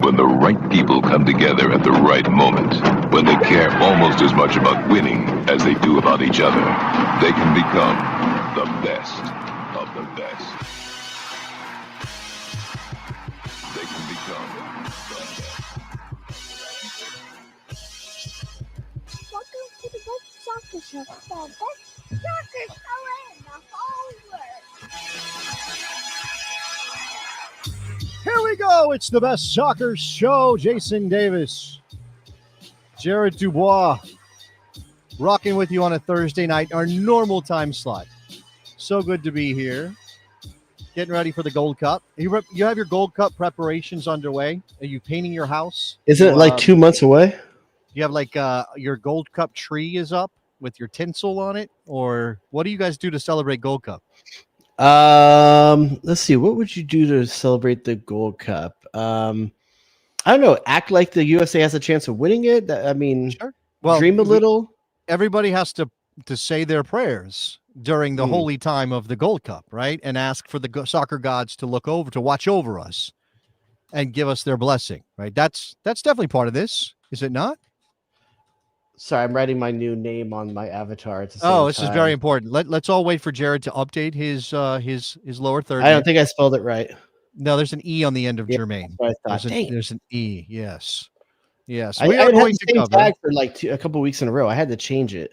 When the right people come together at the right moment, when they care almost as much about winning as they do about each other, they can become the best of the best. They can become the best. Welcome to the Best Soccer Show, the best soccer show in the whole world. Here we go. It's the Best Soccer Show. Jason Davis, Jared Dubois, rocking with you on a Thursday night, our normal time slot. So good to be here. Getting ready for the Gold Cup. You have your Gold Cup preparations underway. Are you painting your house? Isn't it like 2 months away? You have like your Gold Cup tree is up with your tinsel on it, or what do you guys do to celebrate Gold Cup? Let's see. What would you do to celebrate the Gold Cup? I don't know. Act like the USA has a chance of winning it. I mean, Sure. Well, dream a little. Everybody has to say their prayers during the holy time of the Gold Cup, right? And ask for the soccer gods to watch over us and give us their blessing, right? That's definitely part of this, is it not? Sorry, I'm writing my new name on my avatar at the same Oh, this time. is very important. Let's all wait for Jared to update his lower third. I don't think I spelled it right. No, there's an E on the end of Jermaine. That's what I thought. There's an E. Yes. Yes. I had the same tag for like a couple weeks in a row. I had to change it.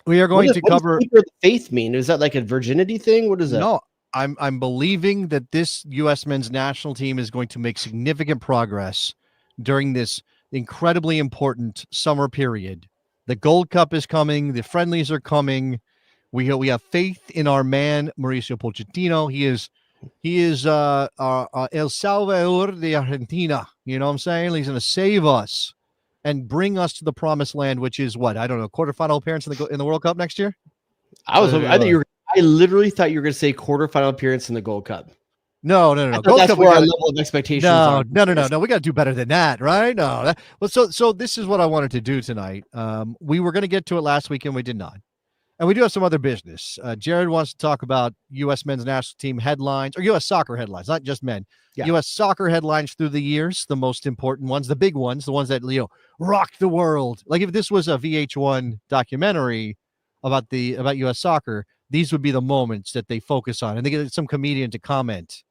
We are going to cover. What does Keeper of the Faith mean? Is that like a virginity thing? What is that? No, I'm believing that this U.S. men's national team is going to make significant progress during this incredibly important summer period. The Gold Cup is coming. The friendlies are coming. We have faith in our man Mauricio Pochettino. He is El Salvador de Argentina. You know what I'm saying? He's going to save us and bring us to the promised land, which is what? I don't know. Quarterfinal appearance in the World Cup next year? I literally thought you were going to say quarterfinal appearance in the Gold Cup. No. Gold Cup, where our level of expectations are. No. We got to do better than that, right? No. So this is what I wanted to do tonight. We were going to get to it last week, and we did not. And we do have some other business. Jared wants to talk about U.S. men's national team headlines, or U.S. soccer headlines, not just men. Yeah. U.S. soccer headlines through the years, the most important ones, the big ones, the ones that rocked the world. Like if this was a VH1 documentary about U.S. soccer, these would be the moments that they focus on, and they get some comedian to comment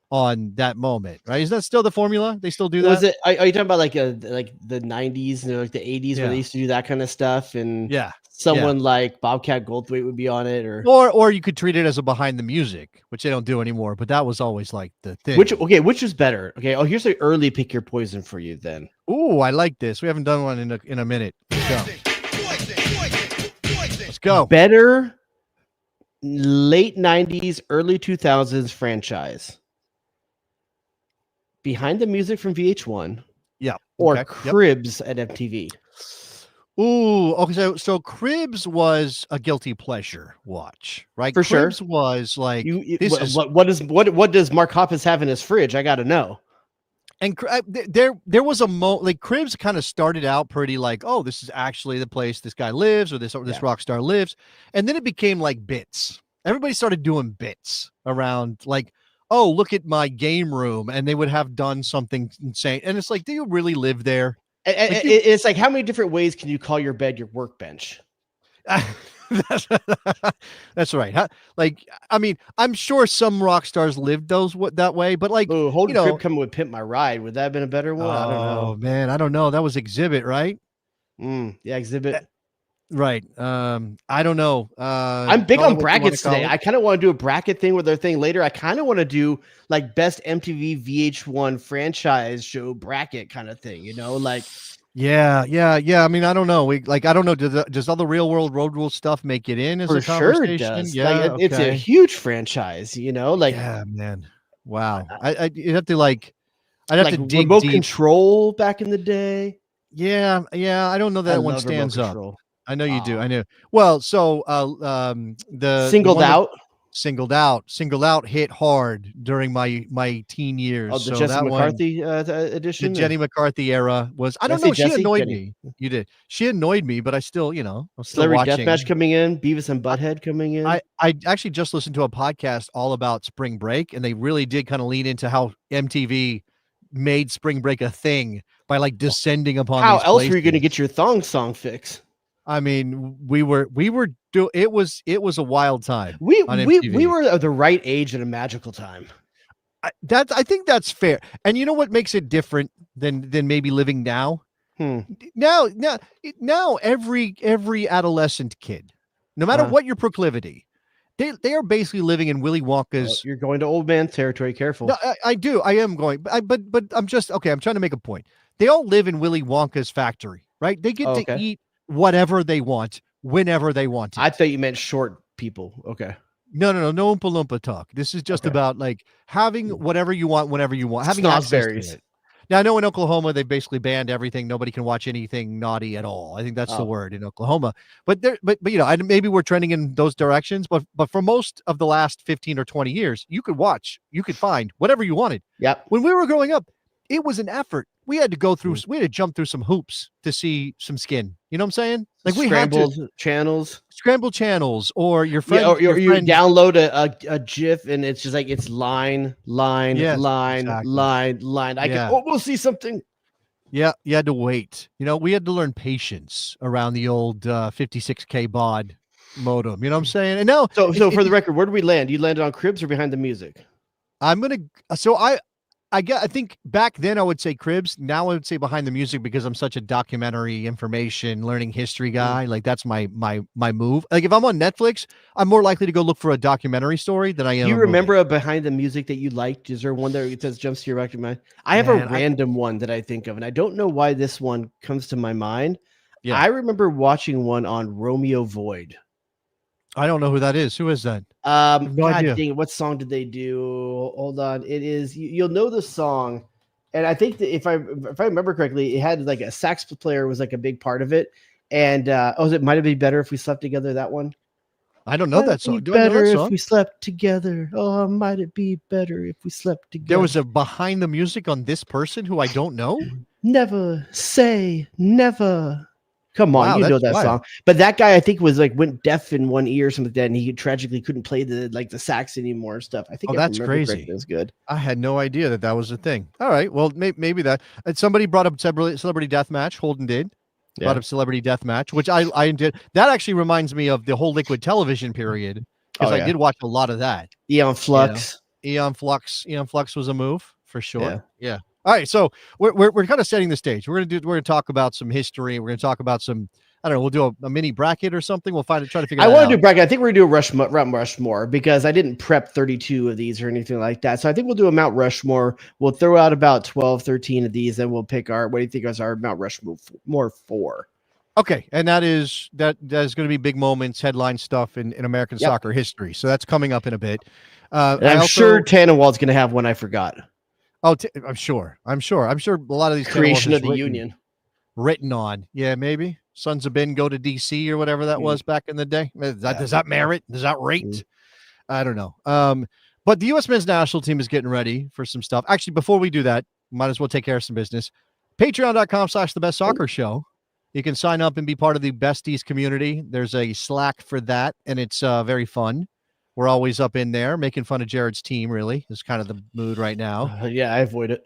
on that moment, right? Is that still the formula? They still do that? Are you talking about like the 90s and like the 80s where they used to do that kind of stuff? And someone like Bobcat Goldthwait would be on it, or you could treat it as a behind the music, which they don't do anymore. But that was always like the thing. Which is better? Okay. Oh, here's an early pick your poison for you then. Ooh, I like this. We haven't done one in a minute. Let's go. Better late 90s, early 2000s franchise. Behind the music from VH1, or Cribs at MTV. Ooh, okay. So Cribs was a guilty pleasure watch, right? For Cribs sure. Was like what does Mark Hoppus have in his fridge? I got to know. And there was a like Cribs kind of started out pretty like, oh, this is actually the place this guy lives, or this rock star lives, and then it became like bits. Everybody started doing bits around like, oh, look at my game room, and they would have done something insane. And it's like, do you really live there? It's like, how many different ways can you call your bed your workbench? That's right. Like, I mean, I'm sure some rock stars lived that way, but like, Crib coming with Pimp My Ride. Would that have been a better one? I don't know. Oh man, I don't know. That was Exhibit, right? Yeah, Exhibit. Right. I don't know. I'm big on brackets today. I kind of want to do a bracket thing with their thing later. I kind of want to do like best MTV VH1 franchise show bracket kind of thing, like. Yeah. I mean, I don't know. I don't know. Does all the Real World Road Rule stuff make it in as a conversation? Sure it does. Yeah, like, it's a huge franchise, like. Yeah, man. Wow. You'd have to I'd have to dig remote deep. Control back in the day. Yeah. I don't know that one stands up. I know you do. I know. Well, so the Singled Out hit hard during my teen years. Oh, the Jesse McCarthy edition. The Jenny McCarthy era was. I don't know. She annoyed me. You did. She annoyed me, but I still, I'm still Celebrity watching. Deathmatch coming in. Beavis and Butthead coming in. I actually just listened to a podcast all about spring break, and they really did kind of lean into how MTV made spring break a thing by like descending upon. How these else places. were you going to get your thong song fix? I mean, we were it was a wild time. We MTV. were of the right age at a magical time. I think that's fair. And you know what makes it different than maybe living now? Now every adolescent kid, no matter what your proclivity, they are basically living in Willy Wonka's. Well, you're going to old man territory. Careful. No, I am going, but I'm just okay. I'm trying to make a point. They all live in Willy Wonka's factory, right? They get to eat whatever they want whenever they want to. I thought you meant short people. Okay. No Oompa Loompa talk. This is just about like having whatever you want whenever you want. Having Snozzberries. it. Now I know in Oklahoma they basically banned everything. Nobody can watch anything naughty at all. I think that's the word in Oklahoma. But you know, maybe we're trending in those directions. But for most of the last 15 or 20 years, you could find whatever you wanted. Yep. When we were growing up, it was an effort. We had to go through, we had to jump through some hoops to see some skin. You know what I'm saying? Like we scrambled channels, or your friend, or you download a GIF and it's just like it's line. I can almost see something. Yeah, you had to wait. You know, we had to learn patience around the old 56K baud modem. You know what I'm saying? And now, so for the record, where did we land? You landed on Cribs or Behind the Music? I think back then I would say Cribs. Now I would say Behind the Music because I'm such a documentary information learning history guy. Like that's my move. Like if I'm on Netflix, I'm more likely to go look for a documentary story than I am. Do you remember a Behind the Music that you liked? Is there one that says jumps to your back of mind? I have a random one that I think of, and I don't know why this one comes to my mind. Yeah. I remember watching one on Romeo Void. I don't know who that is. Who is that? God dang it, what song did they do? Hold on. It is you'll know the song. And I think that if I remember correctly, it had like a sax player was like a big part of it. And it might have been better if we slept together, that one. I don't know that song. Do better if we slept together. Oh, might it be better if we slept together? There was a Behind the Music on this person who I don't know. Never say never. Come on, wow, you know that song. But that guy, I think, was like went deaf in one ear or something like that, and he tragically couldn't play the sax anymore and stuff. I think that's crazy. It was good. I had no idea that was a thing. All right, well, maybe that. And somebody brought up Celebrity Deathmatch. Holden did. Brought up Celebrity Deathmatch, which I did. That actually reminds me of the whole Liquid Television period because I did watch a lot of that. Eon Flux. Eon Flux was a move for sure. Yeah. All right, so we're kind of setting the stage. We're gonna talk about some history. We're gonna talk about some. I don't know. We'll do a mini bracket or something. We'll try to figure. I want to do bracket. I think we're gonna do a Mount Rushmore because I didn't prep 32 of these or anything like that. So I think we'll do a Mount Rushmore. We'll throw out about 12, 13 of these, and we'll pick our. What do you think is our Mount Rushmore 4? Okay, and that is going to be big moments, headline stuff in American soccer history. So that's coming up in a bit. I'm sure Tannenwald's going to have one I forgot. Oh, I'm sure. A lot of these creation of the union written on. Yeah, maybe Sons of Ben go to DC or whatever that was back in the day. Does that merit? Does that rate? I don't know. But the U.S. men's national team is getting ready for some stuff. Actually, before we do that, might as well take care of some business. Patreon.com/thebestsoccershow. You can sign up and be part of the Besties community. There's a Slack for that, and it's very fun. We're always up in there making fun of Jared's team, really. Is kind of the mood right now. I avoid it.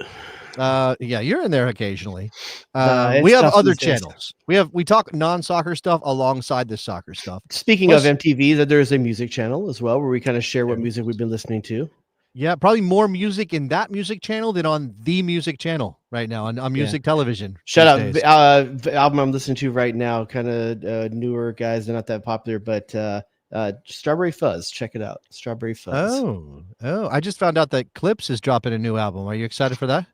You're in there occasionally. We have other channels. We talk non-soccer stuff alongside the soccer stuff. Speaking of MTV, there's a music channel as well where we kind of share what music we've been listening to. Yeah, probably more music in that music channel than on the music channel right now on music television. Shout out the album I'm listening to right now, kind of newer guys. They're not that popular, but Strawberry Fuzz. Check it out. Strawberry Fuzz. Oh, I just found out that Clips is dropping a new album. Are you excited for that?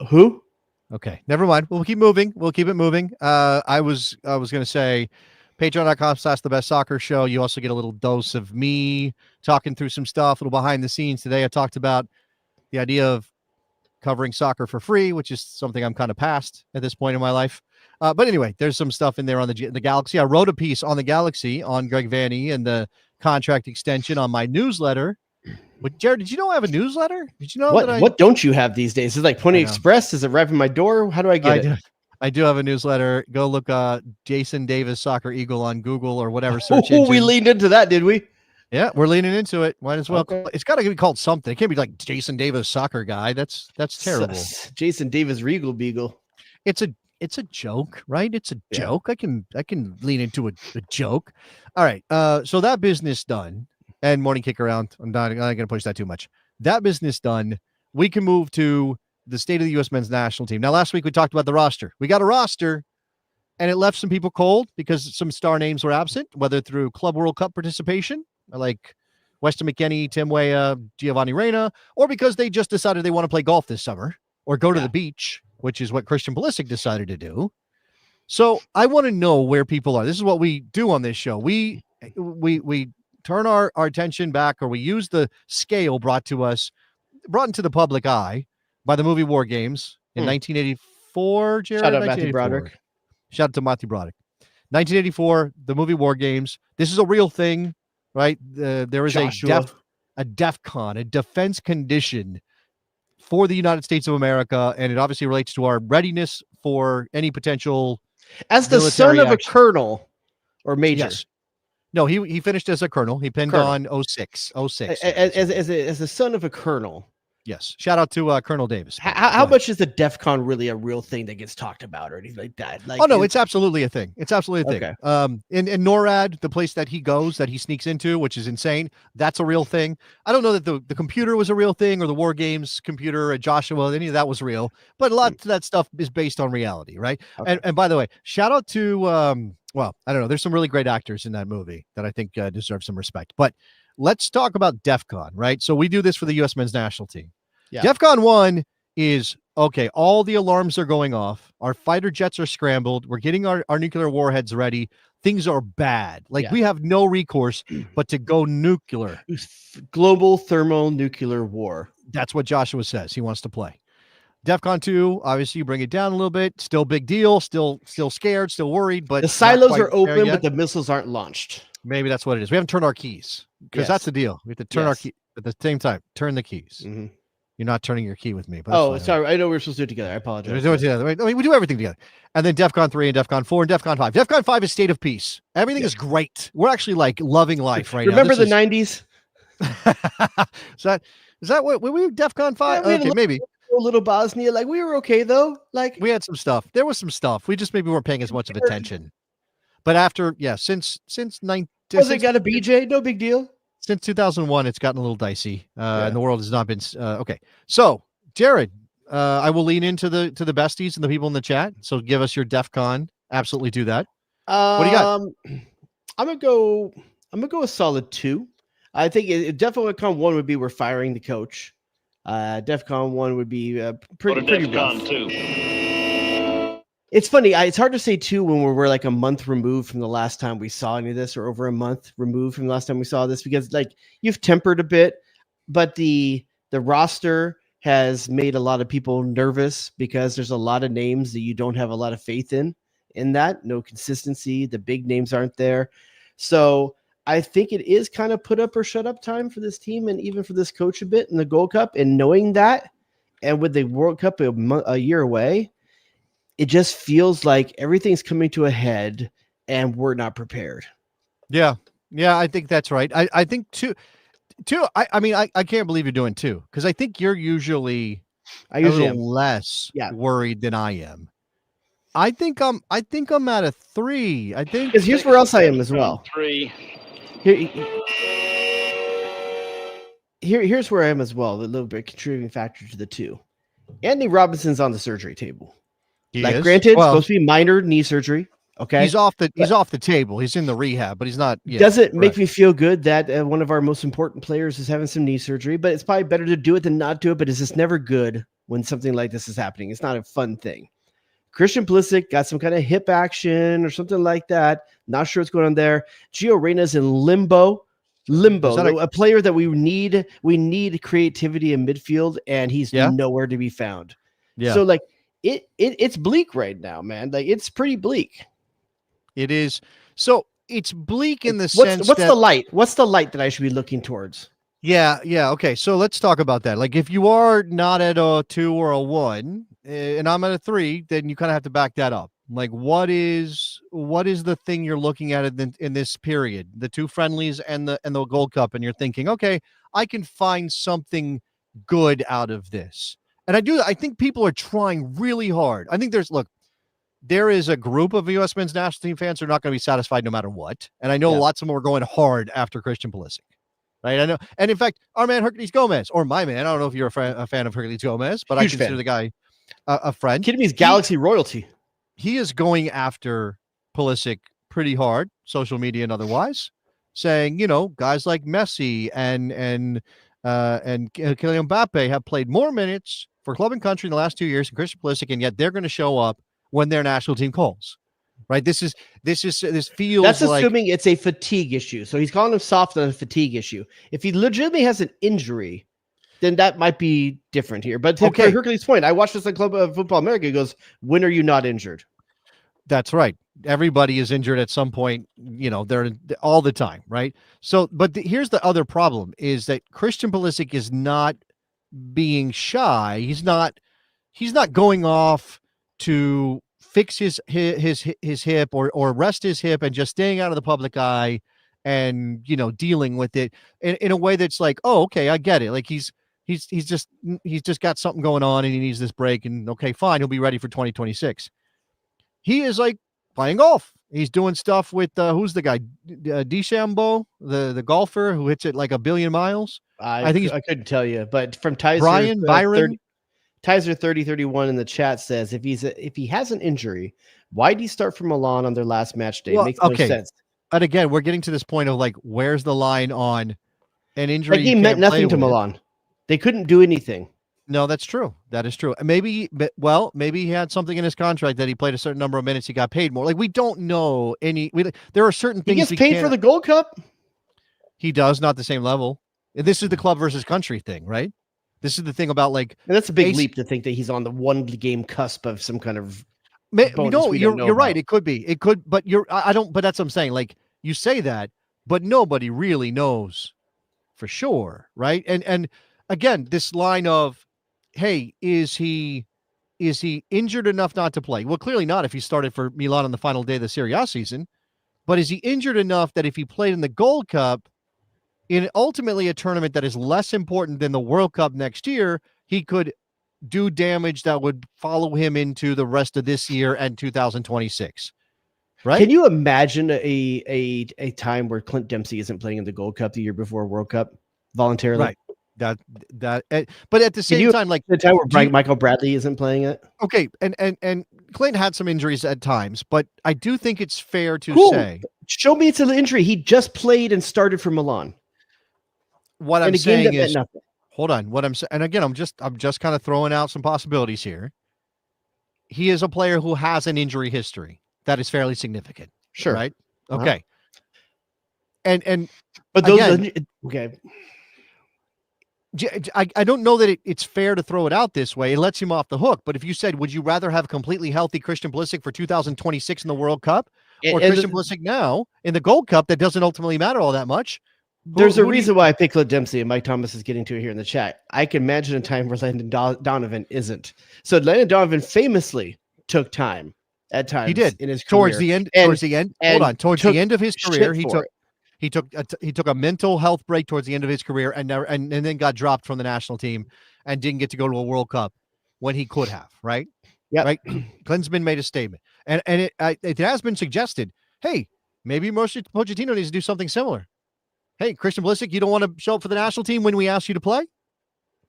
Who? Okay, never mind. We'll keep moving. We'll keep it moving. I was going to say patreon.com/thebestsoccershow. You also get a little dose of me talking through some stuff, a little behind the scenes. Today I talked about the idea of covering soccer for free, which is something I'm kind of past at this point in my life. But anyway, there's some stuff in there on the Galaxy. I wrote a piece on the Galaxy on Greg Vanny and the contract extension on my newsletter. But Jared, did you know I have a newsletter? Did you know what don't you have these days? Is it like Pony Express? Does it arrive in my door? How do I get it? I do have a newsletter. Go look Jason Davis Soccer Eagle on Google or whatever search engine. We leaned into that, did we? Yeah, we're leaning into it. Might as well. Okay. It's got to be called something. It can't be like Jason Davis soccer guy. That's terrible. Jason Davis Regal Beagle. It's a joke, right? It's a Yeah. joke. I can lean into a joke. All right. So that business done, and morning kick around. I'm not going to push that too much. That business done. We can move to the state of the U.S. men's national team. Now, last week we talked about the roster. We got a roster, and it left some people cold because some star names were absent, whether through Club World Cup participation, like Weston McKennie, Tim Weah, Giovanni Reyna, or because they just decided they want to play golf this summer or go to the beach, which is what Christian Pulisic decided to do. So I want to know where people are. This is what we do on this show. We turn our attention back, or we use the scale brought into the public eye by the movie War Games in 1984. Jared, Shout out Matthew Broderick. Shout out to Matthew Broderick. 1984, the movie War Games. This is a real thing, right? There is a DEFCON, a defense condition for the United States of America, and it obviously relates to our readiness for any potential. As the son of a colonel or major. Yes. No, he finished as a colonel. He pinned on 06. As the son of a colonel. Yes. Shout out to Colonel Davis. How much is the DEFCON really a real thing that gets talked about or anything like that? Like, it's absolutely a thing. It's absolutely a thing. Okay. In NORAD, the place that he goes, that he sneaks into, which is insane, that's a real thing. I don't know that the computer was a real thing, or the War Games computer at Joshua, any of that was real, but a lot of that stuff is based on reality, right? Okay. And by the way, shout out to, I don't know, there's some really great actors in that movie that I think deserve some respect. But let's talk about DEFCON, right? So we do this for the U.S. men's national team. Yeah. DEFCON 1 is, okay, all the alarms are going off. Our fighter jets are scrambled. We're getting our nuclear warheads ready. Things are bad. We have no recourse but to go nuclear. Global thermonuclear war. That's what Joshua says. He wants to play. DEFCON 2, obviously you bring it down a little bit. Still big deal. Still scared, still worried. But the silos are open, but the missiles aren't launched. Maybe that's what it is. We haven't turned our keys, because that's the deal. We have to turn our key at the same time. Turn the keys. Mm-hmm. You're not turning your key with me. But sorry. I know we're supposed to do it together. I apologize. We do it together. I mean, we do everything together. And then DEFCON 3 and DEFCON 4 and DEFCON 5. DEFCON 5 is state of peace. Everything is great. We're actually loving life right now. Remember the 90s? Is that what we DEFCON 5? Yeah, okay, maybe. A little Bosnia. We were okay though. We had some stuff. There was some stuff. We just maybe weren't paying as much of attention. But after, since it got a BJ? No big deal. Since 2001, it's gotten a little dicey, and the world has not been okay. So, Jared, I will lean into the besties and the people in the chat. So, give us your DEFCON. Absolutely do that. What do you got? I'm gonna go a solid 2. I think DEFCON 1 would be we're firing the coach. DEFCON 1 would be pretty rough. DEFCON 2. It's funny. It's hard to say 2 when we're like a month removed from the last time we saw any of this, or over a month removed from the last time we saw this, because you've tempered a bit, but the roster has made a lot of people nervous because there's a lot of names that you don't have a lot of faith in that. No consistency. The big names aren't there. So I think it is kind of put up or shut up time for this team, and even for this coach a bit in the Gold Cup. And knowing that, and with the World Cup a year away, it just feels like everything's coming to a head and we're not prepared. Yeah. Yeah, I think that's right. I think two, I mean, I can't believe you're doing 2, because I think you're usually a little less worried than I am. I think I'm at a 3. I think, because here's where else I am as well. 3. Here's where I am as well. A little bit contributing factor to the 2. Anthony Robinson's on the surgery table. Granted, supposed to be minor knee surgery. Okay, he's off the table. He's in the rehab, but he's not. Does it make me feel good that one of our most important players is having some knee surgery? But it's probably better to do it than not do it. But it's just never good when something like this is happening. It's not a fun thing. Christian Pulisic got some kind of hip action or something like that. Not sure what's going on there. Gio Reyna's in limbo. A player that we need. We need creativity in midfield, and he's nowhere to be found. Yeah. So it's bleak right now, man. It's pretty bleak. It is. So it's bleak in the sense what's the light? What's the light that I should be looking towards? Yeah. Okay. So let's talk about that. If you are not at a 2 or a 1, and I'm at a 3, then you kind of have to back that up. What is the thing you're looking at in this period, the two friendlies and the Gold Cup, and you're thinking, okay, I can find something good out of this. And I think people are trying really hard. I think there is a group of U.S. men's national team fans who are not going to be satisfied no matter what. And I know lots of them are going hard after Christian Pulisic. Right? I know. And in fact, our man Hercules Gomez, or my man, I don't know if you're a fan of Hercules Gomez, but I consider the guy a friend. Kidding me, he's Galaxy royalty. He is going after Pulisic pretty hard, social media and otherwise, saying, guys like Messi and Kylian Mbappe have played more minutes for club and country in the last 2 years than Christian Pulisic, and yet they're going to show up when their national team calls. Right? This feels that's like, assuming it's a fatigue issue. So he's calling him soft on a fatigue issue. If he legitimately has an injury, then that might be different here. But to Hercules' point, I watched this on Club of Football America. He goes, when are you not injured? That's right. Everybody is injured at some point, they're all the time, right? So, but here's the other problem is that Christian Pulisic is not being shy. He's not going off to fix his hip or rest his hip and just staying out of the public eye and, dealing with it in a way that's like, oh, okay, I get it. Like he's just got something going on and he needs this break, and okay, fine. He'll be ready for 2026. He is like playing golf. He's doing stuff with who's the guy? DeChambeau, the golfer who hits it like 1 billion miles. I couldn't tell you, but from Tyser, Byron. Tyser 3031 in the chat says if he has an injury, why did he start for Milan on their last match day? Makes no sense. But again, we're getting to this point of like, where's the line on an injury? That game meant nothing to Milan. They couldn't do anything. No, that's true. That is true. Maybe he had something in his contract that he played a certain number of minutes. He got paid more. Like, we don't know there are certain things. He gets paid for the Gold Cup. He does, not the same level. This is the club versus country thing, right? This is the thing about like, and that's a big leap to think that he's on the one game cusp of some kind of. No, you're right. It could be. But but that's what I'm saying. Like, you say that, but nobody really knows for sure, right? And again, this line of, hey, is he injured enough not to play? Well, clearly not if he started for Milan on the final day of the Serie A season. But is he injured enough that if he played in the Gold Cup, in ultimately a tournament that is less important than the World Cup next year, he could do damage that would follow him into the rest of this year and 2026? Right? Can you imagine a time where Clint Dempsey isn't playing in the Gold Cup the year before World Cup voluntarily? Right. But at the same time, like the time where Michael Bradley isn't playing it. Okay, and Clint had some injuries at times, but I do think it's fair to say, show me it's an injury. He just played and started for Milan. What I'm saying is, hold on. What I'm saying, and again, I'm just kind of throwing out some possibilities here. He is a player who has an injury history that is fairly significant. Sure. Right. Okay. But those okay. I don't know that it's fair to throw it out this way. It lets him off the hook. But if you said, would you rather have completely healthy Christian Pulisic for 2026 in the World Cup, or Christian Pulisic now in the Gold Cup that doesn't ultimately matter all that much? There's a reason why I picked Clint Dempsey, and Mike Thomas is getting to it here in the chat. I can imagine a time where Landon Donovan isn't. So Landon Donovan famously took time at times. He did in his towards career. the end. Towards the end of his career, he took a mental health break towards the end of his career, and then got dropped from the national team and didn't get to go to a World Cup when he could have. Right. Yeah. Right. Klinsmann made a statement, and it has been suggested, hey, maybe Pochettino needs to do something similar. Hey, Christian Pulisic, you don't want to show up for the national team when we ask you to play?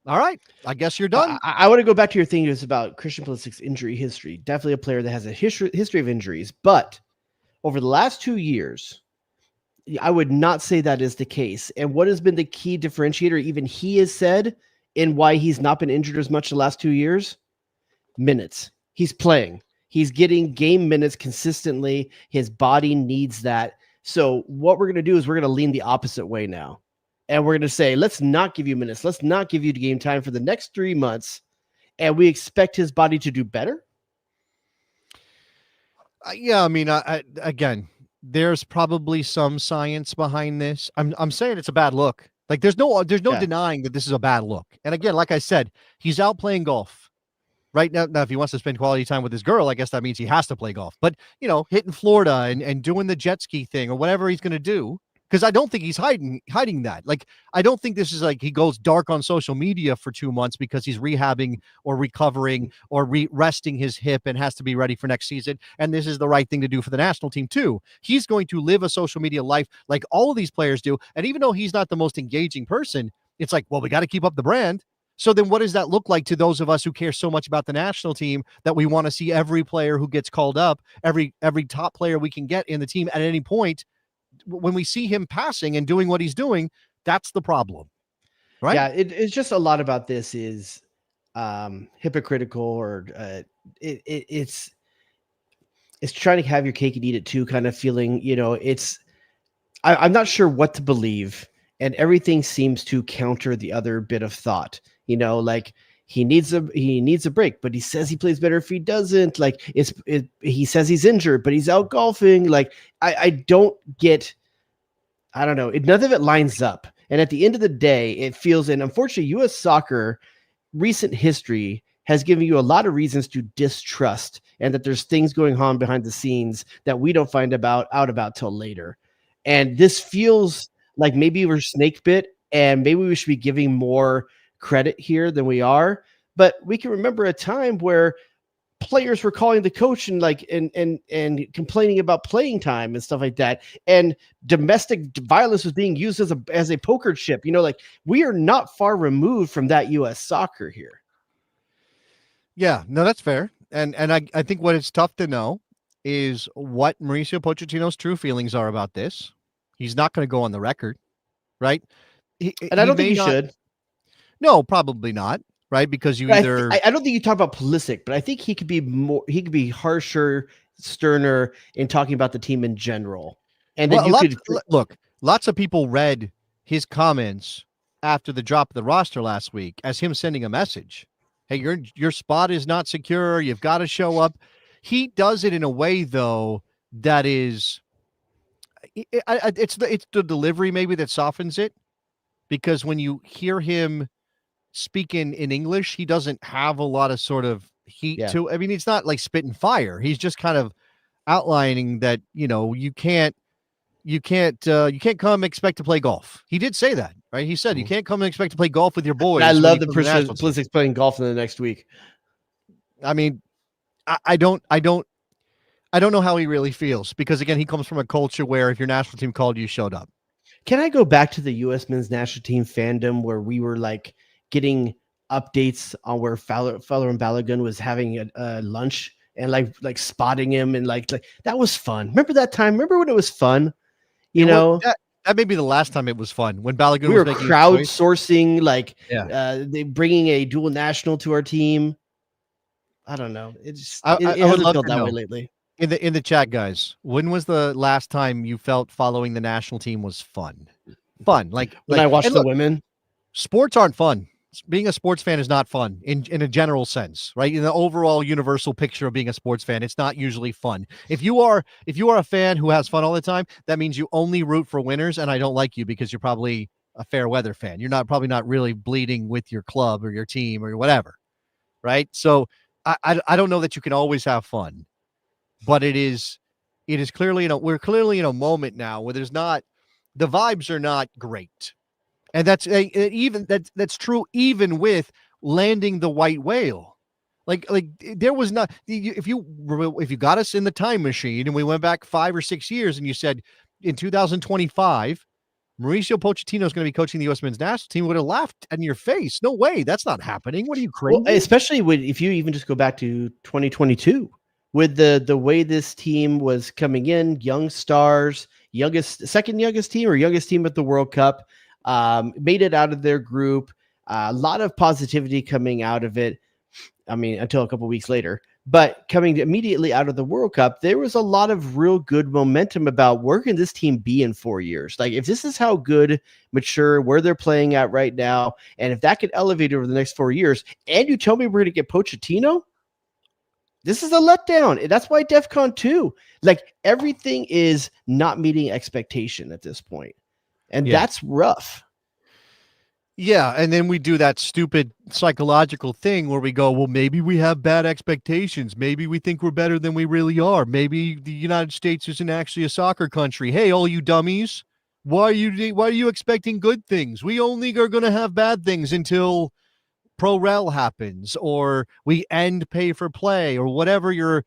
All right. I guess you're done. I want to go back to your thing is about Christian Pulisic's injury history. Definitely a player that has a history of injuries. But over the last 2 years, I would not say that is the case. And what has been the key differentiator, even he has said, in why he's not been injured as much the last 2 years? Minutes. He's playing. He's getting game minutes consistently. His body needs that. So what we're going to do is we're going to lean the opposite way now. And we're going to say, let's not give you minutes. Let's not give you game time for the next 3 months. And we expect his body to do better. Yeah, I mean, again, there's probably some science behind this. I'm saying it's a bad look. Like there's no denying that this is a bad look. And again, like I said, he's out playing golf. Right now, if he wants to spend quality time with his girl, I guess that means he has to play golf. But, hitting Florida and doing the jet ski thing or whatever he's going to do, because I don't think he's hiding that. Like, I don't think this is like he goes dark on social media for 2 months because he's rehabbing or recovering or resting his hip and has to be ready for next season. And this is the right thing to do for the national team too. He's going to live a social media life like all of these players do. And even though he's not the most engaging person, it's like, well, we got to keep up the brand. So then what does that look like to those of us who care so much about the national team that we want to see every player who gets called up, every top player we can get in the team at any point? When we see him passing and doing what he's doing, that's the problem, right? Yeah, it's just a lot about this is hypocritical, or it's trying to have your cake and eat it too kind of feeling. I'm not sure what to believe, and everything seems to counter the other bit of thought. Like he needs a break, but he says he plays better if he doesn't. Like he says he's injured, but he's out golfing. Like I don't know. None of it lines up. And at the end of the day, it feels, and unfortunately, U.S. soccer recent history has given you a lot of reasons to distrust, and that there's things going on behind the scenes that we don't find out about till later. And this feels like maybe we're snake bit, and maybe we should be giving more credit here than we are. But we can remember a time where players were calling the coach and complaining about playing time and stuff like that, and domestic violence was being used as a poker chip. Like we are not far removed from that U.S. soccer here. Yeah, no, that's fair. And I think what it's tough to know is what Mauricio Pochettino's true feelings are about this. He's not going to go on the record, right? And I don't think he should. No, probably not. Right. Because I don't think you talk about Pulisic, but I think he could be harsher, sterner in talking about the team in general. And then lots of people read his comments after the drop of the roster last week as him sending a message. Hey, your spot is not secure. You've got to show up. He does it in a way, though, that is it's the delivery maybe that softens it, because when you hear him speaking in English, he doesn't have a lot of sort of heat to. I mean, it's not like spitting fire. He's just kind of outlining that you can't come expect to play golf. He did say that, right? He said you can't come and expect to play golf with your boys. And I love the Pulisic's playing golf in the next week. I mean, I don't know how he really feels, because again, he comes from a culture where if your national team called, you showed up. Can I go back to the U.S. men's national team fandom where we were like getting updates on where Fowler and Balogun was having a lunch and like spotting him, and like that was fun. Remember that time? Remember when it was fun? That may be the last time it was fun, when Balogun was making crowdsourcing, they bringing a dual national to our team. I don't know. It hasn't felt that way lately. In the chat, guys, when was the last time you felt following the national team was fun? Like when I watched the women. Sports aren't fun. Being a sports fan is not fun in a general sense, right? In the overall universal picture of being a sports fan, it's not usually fun. If you are a fan who has fun all the time, that means you only root for winners, and I don't like you because you're probably a fair weather fan. You're probably not really bleeding with your club or your team or whatever, right? So I don't know that you can always have fun, but it is clearly, we're clearly in a moment now where the vibes are not great. And that's that's true even with landing the white whale. Like there was not, if you got us in the time machine and we went back 5 or 6 years and you said in 2025 Mauricio Pochettino is going to be coaching the U.S. men's national team, would have laughed in your face. No way, that's not happening. What are you crazy? Well, especially if you even just go back to 2022 with the way this team was coming in, young stars, second youngest team or youngest team at the World Cup. Made it out of their group. A lot of positivity coming out of it. I mean, until a couple weeks later, but coming immediately out of the World Cup, there was a lot of real good momentum about where can this team be in 4 years? Like, if this is how good, mature, where they're playing at right now, and if that could elevate over the next 4 years, and you tell me we're going to get Pochettino, this is a letdown. That's why DEFCON 2. Like, everything is not meeting expectation at this point. And that's rough. Yeah, and then we do that stupid psychological thing where we go, well, maybe we have bad expectations. Maybe we think we're better than we really are. Maybe the United States isn't actually a soccer country. Hey, all you dummies, why are you expecting good things? We only are going to have bad things until pro rel happens, or we end pay for play, or whatever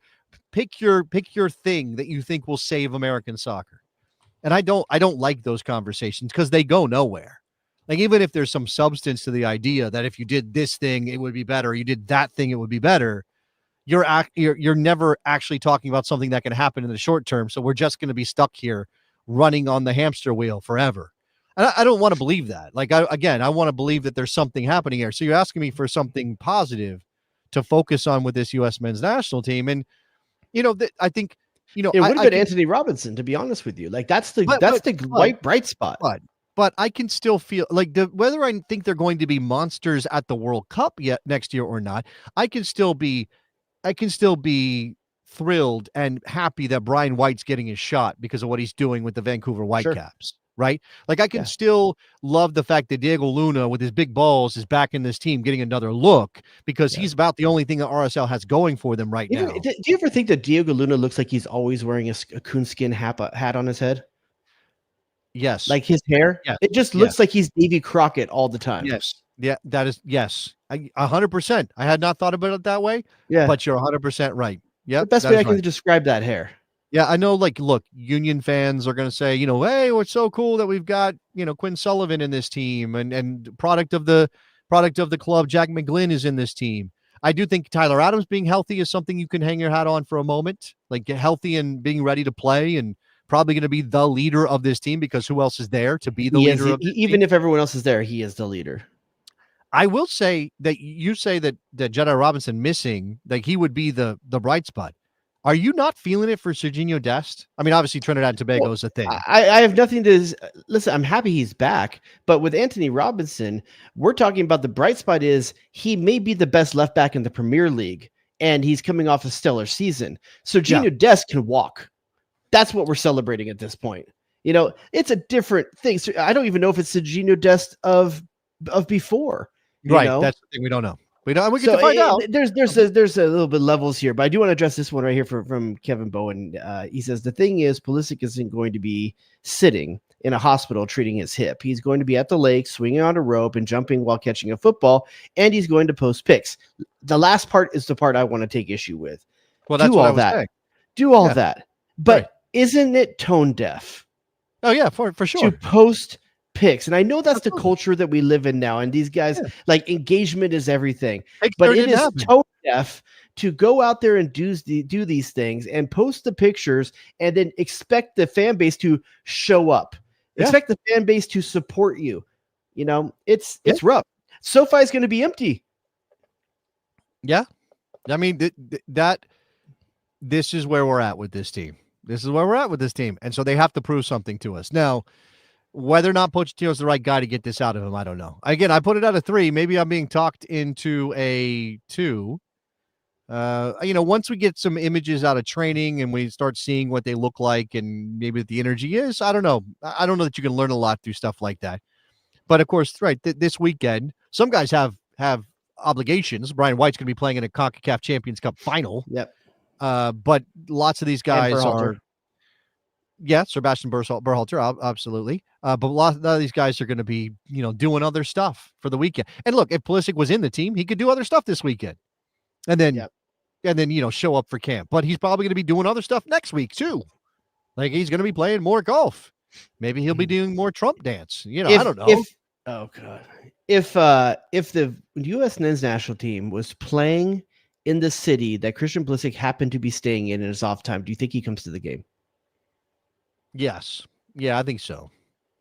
pick your thing that you think will save American soccer. And I don't like those conversations because they go nowhere. Like, even if there's some substance to the idea that if you did this thing, it would be better, you did that thing, it would be better, you're never actually talking about something that can happen in the short term. So we're just going to be stuck here running on the hamster wheel forever. And I don't want to believe that. Like, I want to believe that there's something happening here. So you're asking me for something positive to focus on with this U.S. men's national team. And, I think, it would have been Anthony Robinson, to be honest with you. Like, that's the white bright spot. But I can still feel like whether I think they're going to be monsters at the World Cup yet next year or not, I can still be thrilled and happy that Brian White's getting his shot because of what he's doing with the Vancouver Whitecaps, right? Like, I can still love the fact that Diego Luna with his big balls is back in this team getting another look because he's about the only thing that RSL has going for them right now. Do you ever think that Diego Luna looks like he's always wearing a coonskin hat on his head? Yes. Like his hair? Yes. It just looks like he's Davy Crockett all the time. Yes. Yeah, that is, yes. 100%. I had not thought about it that way. Yeah. But you're 100% right. Yeah. The best way I can describe that hair. Yeah, I know, like, look, Union fans are going to say, hey, it's so cool that we've got, Quinn Sullivan in this team and product of the club, Jack McGlynn is in this team. I do think Tyler Adams being healthy is something you can hang your hat on for a moment, like get healthy and being ready to play and probably going to be the leader of this team because who else is there to be the leader of this even team? If everyone else is there, he is the leader. I will say that you say that Jedi Robinson missing, like he would be the bright spot. Are you not feeling it for Serginho Dest? I mean, obviously Trinidad and Tobago is a thing. I have nothing to listen. I'm happy he's back, but with Anthony Robinson, we're talking about the bright spot is he may be the best left back in the Premier League, and he's coming off a stellar season. Serginho Dest can walk. That's what we're celebrating at this point. It's a different thing. So I don't even know if it's Serginho Dest of before. Right. That's the thing we don't know. We get to find out. There's a little bit levels here, but I do want to address this one right here from Kevin Bowen. He says the thing is Pulisic isn't going to be sitting in a hospital treating his hip. He's going to be at the lake swinging on a rope and jumping while catching a football, and he's going to post pics. The last part is the part I want to take issue with. Well, that's what I was saying. Do all that, but isn't it tone deaf? Oh yeah, for sure. To post pics, and I know that's the culture that we live in now, and these guys like engagement is everything, but it is tone deaf to go out there and do these things and post the pictures and then expect the fan base to show up, expect the fan base to support you. It's rough. SoFi is going to be empty. Yeah, I mean this is where we're at with this team. And so they have to prove something to us now. Whether or not Pochettino is the right guy to get this out of him, I don't know. Again, I put it at a 3. Maybe I'm being talked into a 2. Once we get some images out of training and we start seeing what they look like and maybe what the energy is, I don't know. I don't know that you can learn a lot through stuff like that. But of course, right, this weekend, some guys have obligations. Brian White's going to be playing in a CONCACAF Champions Cup final. Yep. But lots of these guys are. Yeah, Sebastian Berhalter, absolutely. But a lot of these guys are going to be, doing other stuff for the weekend. And look, if Pulisic was in the team, he could do other stuff this weekend, and then show up for camp. But he's probably going to be doing other stuff next week too. Like he's going to be playing more golf. Maybe he'll be doing more Trump dance. I don't know. If the U.S. men's national team was playing in the city that Christian Pulisic happened to be staying in his off time, do you think he comes to the game? Yes. Yeah, I think so.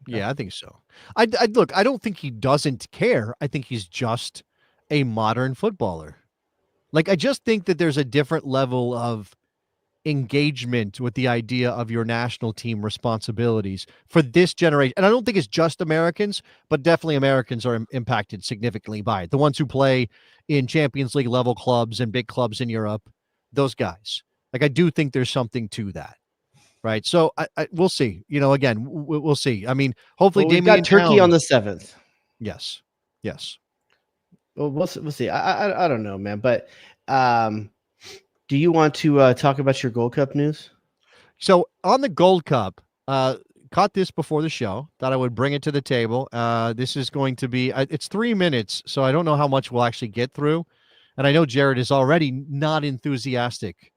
Yeah, I think so. I look, I don't think he doesn't care. I think he's just a modern footballer. Like, I just think that there's a different level of engagement with the idea of your national team responsibilities for this generation. And I don't think it's just Americans, but definitely Americans are impacted significantly by it. The ones who play in Champions League level clubs and big clubs in Europe, those guys. Like, I do think there's something to that. Right. So we'll see. Again, we'll see. I mean, hopefully we've got Turkey on the 7th. Yes. Yes. Well, we'll see. I don't know, man. But do you want to talk about your Gold Cup news? So on the Gold Cup, caught this before the show. Thought I would bring it to the table. This is going to be it's 3 minutes, so I don't know how much we'll actually get through. And I know Jared is already not enthusiastic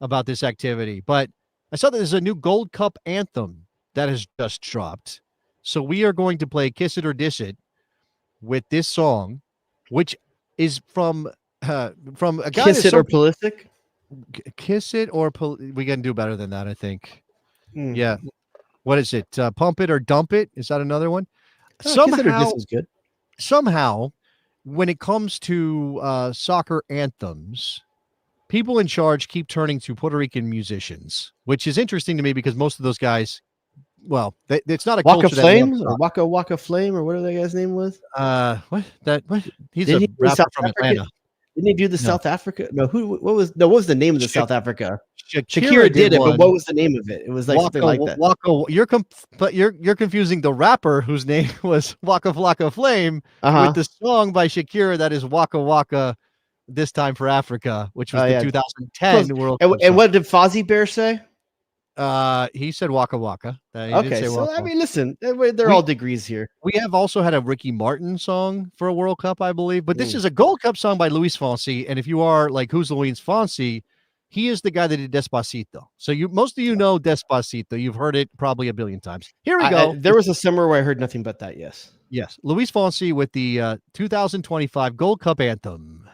about this activity, but I saw that there's a new Gold Cup anthem that has just dropped. So we are going to play Kiss It or Diss It with this song, which is from a guy Kiss It or Pulisic? Kiss It or we can do better than that, I think. Mm. Yeah. What is it? Pump It or Dump It? Is that another one? Kiss It or Diss is good. Somehow, when it comes to soccer anthems, people in charge keep turning to Puerto Rican musicians, which is interesting to me because most of those guys, well, it's not a Waka culture Flame that or Waka Waka Flame or whatever that guy's name was. What? He's Didn't a he do rapper South from Africa? Atlanta. Didn't he do the South Africa? No, what was the name of the South Africa? Shakira did it, but what was the name of it? It was like something like that. You're confusing the rapper whose name was Waka Flocka Flame with the song by Shakira that is Waka Waka This Time for Africa, which was the 2010 World Cup. And what did Fozzie Bear say? He said Waka Waka. Okay, so I mean, listen, they're all degrees here. We have also had a Ricky Martin song for a World Cup, I believe, but this is a Gold Cup song by Luis Fonsi. And if you are like, who's Luis Fonsi? He is the guy that did Despacito. So most of you know Despacito. You've heard it probably a billion times. Here we go. There was a summer where I heard nothing but that. Yes. Luis Fonsi with the 2025 Gold Cup anthem.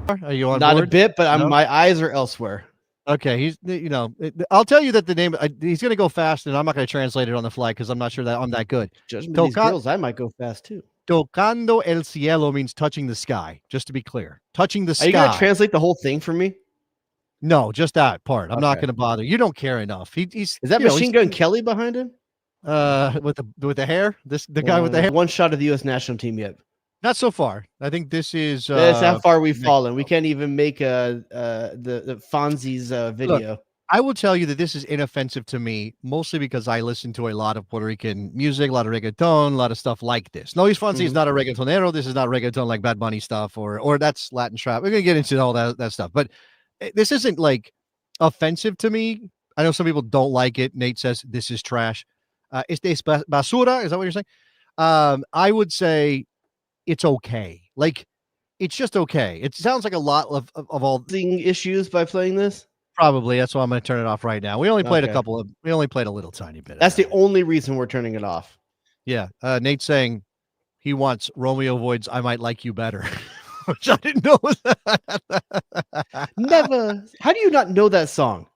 Are you on Not board? a bit, but my eyes are elsewhere. Okay, I'll tell you that the name, he's going to go fast, and I'm not going to translate it on the fly because I'm not sure that I'm that good. Judging these girls, I might go fast too. Tocando el cielo means touching the sky, just to be clear. Touching the sky. Are you going to translate the whole thing for me? No, just that part. I'm not going to bother. You don't care enough. Is that Machine Gun Kelly behind him? With the hair? The guy with the hair? One shot of the U.S. national team yet. Not so far. I think this is that's how far we've fallen. We can't even make the Fonzie's video. Look, I will tell you that this is inoffensive to me, mostly because I listen to a lot of Puerto Rican music, a lot of reggaeton, a lot of stuff like this. Luis Fonsi is not a reggaetonero. This is not reggaeton like Bad Bunny stuff, or that's Latin trap. We're gonna get into all that stuff, but this isn't like offensive to me. I know some people don't like it. Nate says this is trash. Este basura. Is that what you're saying? I would say it's okay. Like, it's just okay. It sounds like a lot of all issues by playing this. Probably. That's why I'm going to turn it off right now. We only played we only played a little tiny bit. That's the only reason we're turning it off. Yeah. Nate's saying he wants Romeo Void's I Might Like You Better, which I didn't know. Never. How do you not know that song?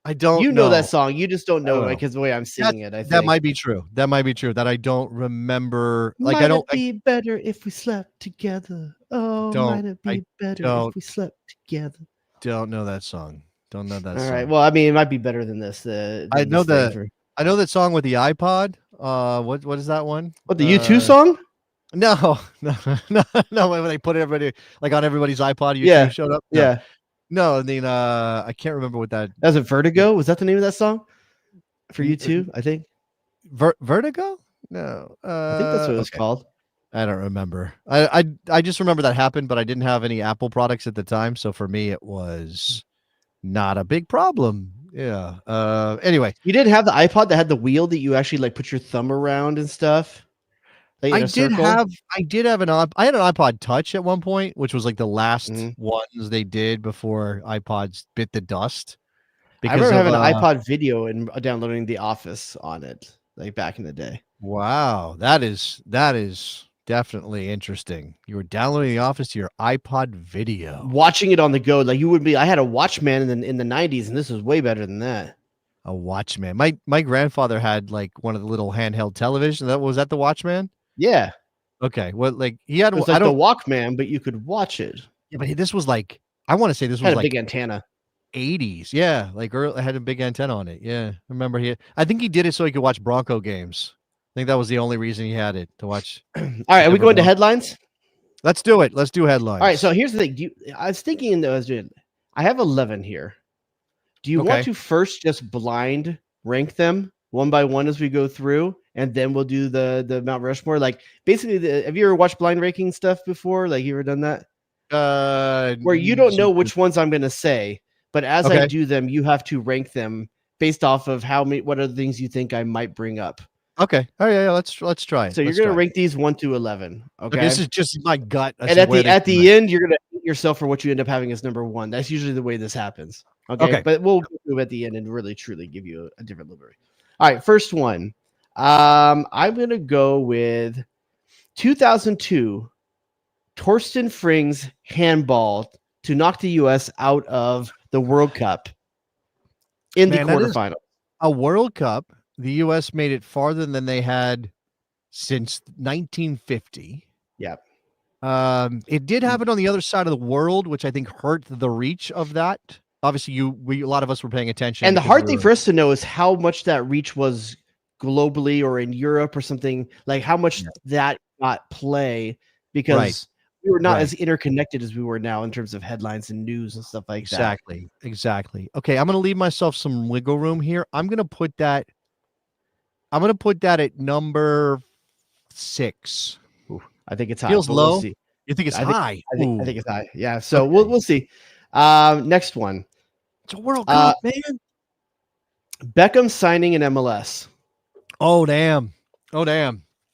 I don't know that song. You just don't know it because the way I'm singing it. I think that might be true. That might be true. That I don't remember. Like, might it be better if we slept together? Oh, might it be better if we slept together? Don't know that song. Don't know that song. All right. Well, I mean, it might be better than this. I know that song with the iPod. What is that one? What, the U2 song? No. When they put everybody like on everybody's iPod, U2 showed up. No. Yeah. No, I mean, I can't remember what that. Was it Vertigo? Was that the name of that song for U2? I think. Vertigo? No. I think that's what it was called. I don't remember. I just remember that happened, but I didn't have any Apple products at the time, so for me it was not a big problem. Yeah. Anyway, you didn't have the iPod that had the wheel that you actually like put your thumb around and stuff. I did have I had an iPod Touch at one point, which was like the last ones they did before iPods bit the dust. I remember having an iPod video and downloading The Office on it, like back in the day. Wow, that is definitely interesting. You were downloading The Office to your iPod video, watching it on the go. Like you would be. I had a Watchman in the 90s, and this was way better than that. A Watchman. My grandfather had like one of the little handheld televisions. Was that the Watchman? Yeah. Okay. Well, like he had it was like the Walkman, but you could watch it. Yeah, but this was like I want to say this was had a like big antenna. 80s. Yeah, like early, had a big antenna on it. Yeah, I remember I think he did it so he could watch Bronco games. I think that was the only reason he had it to watch. All right, are we going to headlines? Let's do it. Let's do headlines. All right. So here's the thing. I was thinking I have 11 here. Do you want to first just blind rank them one by one as we go through, and then we'll do the Mount Rushmore. Like basically, have you ever watched blind ranking stuff before? Like you ever done that? Where you don't know which ones I'm going to say, but as I do them, you have to rank them based off of what are the things you think I might bring up. Okay. Oh yeah. Let's try it. So you're going to rank these 1 to 11. Okay. This is just my gut. And at the end, you're going to hate yourself for what you end up having as number 1. That's usually the way this happens. Okay. But we'll go at the end and really truly give you a different livery. All right. First one. I'm going to go with 2002 Torsten Frings handball to knock the U.S. out of the World Cup in the quarterfinal. A World Cup. The U.S. made it farther than they had since 1950. Yeah. It did happen on the other side of the world, which I think hurt the reach of that. Obviously, a lot of us were paying attention. And the hard thing for us to know is how much that reach was globally or in Europe or something, like how much that got play, because we were not as interconnected as we were now in terms of headlines and news and stuff like that. Exactly. Okay, I'm going to leave myself some wiggle room here. I'm going to put that at number 6. Ooh, I think it's high. Feels low. We'll see. You think it's high? I think it's high. Yeah. So we'll see. Next one. It's a World Cup, man. Beckham signing in MLS. Oh damn.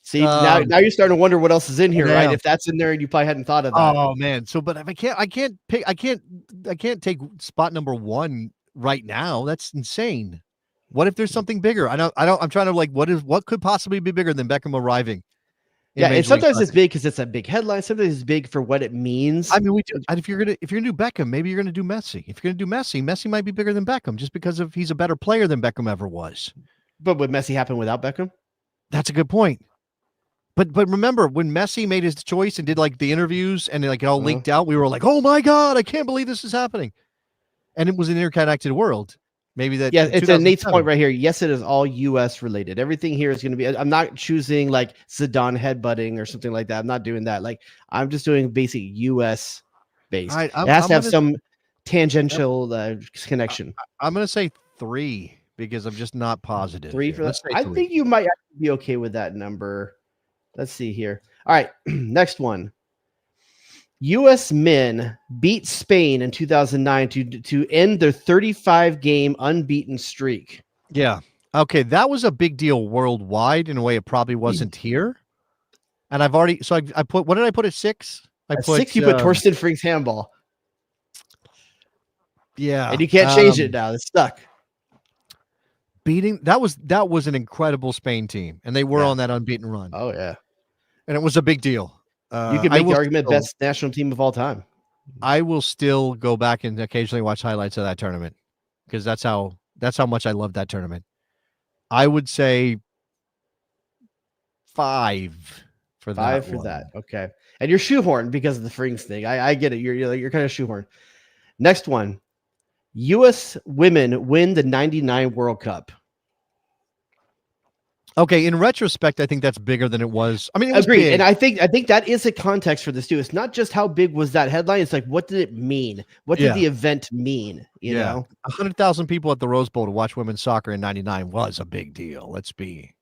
See, now you're starting to wonder what else is in here, right? If that's in there and you probably hadn't thought of that. Oh man. So, but if I can't take spot number 1 right now. That's insane. What if there's something bigger? I'm trying to what could possibly be bigger than Beckham arriving? Yeah, and sometimes it's big because it's a big headline. Sometimes it's big for what it means. I mean, if you're gonna do Beckham, maybe you're gonna do Messi. If you're gonna do Messi, Messi might be bigger than Beckham just because he's a better player than Beckham ever was. But would Messi happen without Beckham? That's a good point. But remember when Messi made his choice and did like the interviews and like it all leaked out, we were like, oh my God, I can't believe this is happening. And it was an interconnected world. Maybe that. Yeah, it's a Nate's point right here. Yes, it is all U.S. related. Everything here is going to be. I'm not choosing like Zidane headbutting or something like that. I'm not doing that. Like I'm just doing basic U.S. based. Right, it has to have some tangential connection. I'm going to say 3 because I'm just not positive. 3 for that. I think you might actually be okay with that number. Let's see here. All right, next one. U.S. men beat Spain in 2009 to end their 35-game unbeaten streak. Yeah. Okay, that was a big deal worldwide in a way it probably wasn't here. And I put, what did I put at 6? I put 6. You put Torsten Frings handball. Yeah, and you can't change it now. It's stuck. That was an incredible Spain team, and they were on that unbeaten run. Oh yeah, and it was a big deal. You can make the argument best national team of all time. I will still go back and occasionally watch highlights of that tournament because that's how much I love that tournament. I would say 5 for that. 5 for that. Okay. And you're shoehorned because of the Frings thing. I get it. You're kind of shoehorned. Next one. U.S. women win the 99 World Cup. Okay, in retrospect, I think that's bigger than it was. I mean, it was agreed, big. And I think that is a context for this too. It's not just how big was that headline. It's like, what did it mean? What did the event mean? You know, 100,000 people at the Rose Bowl to watch women's soccer in '99 was a big deal. Let's be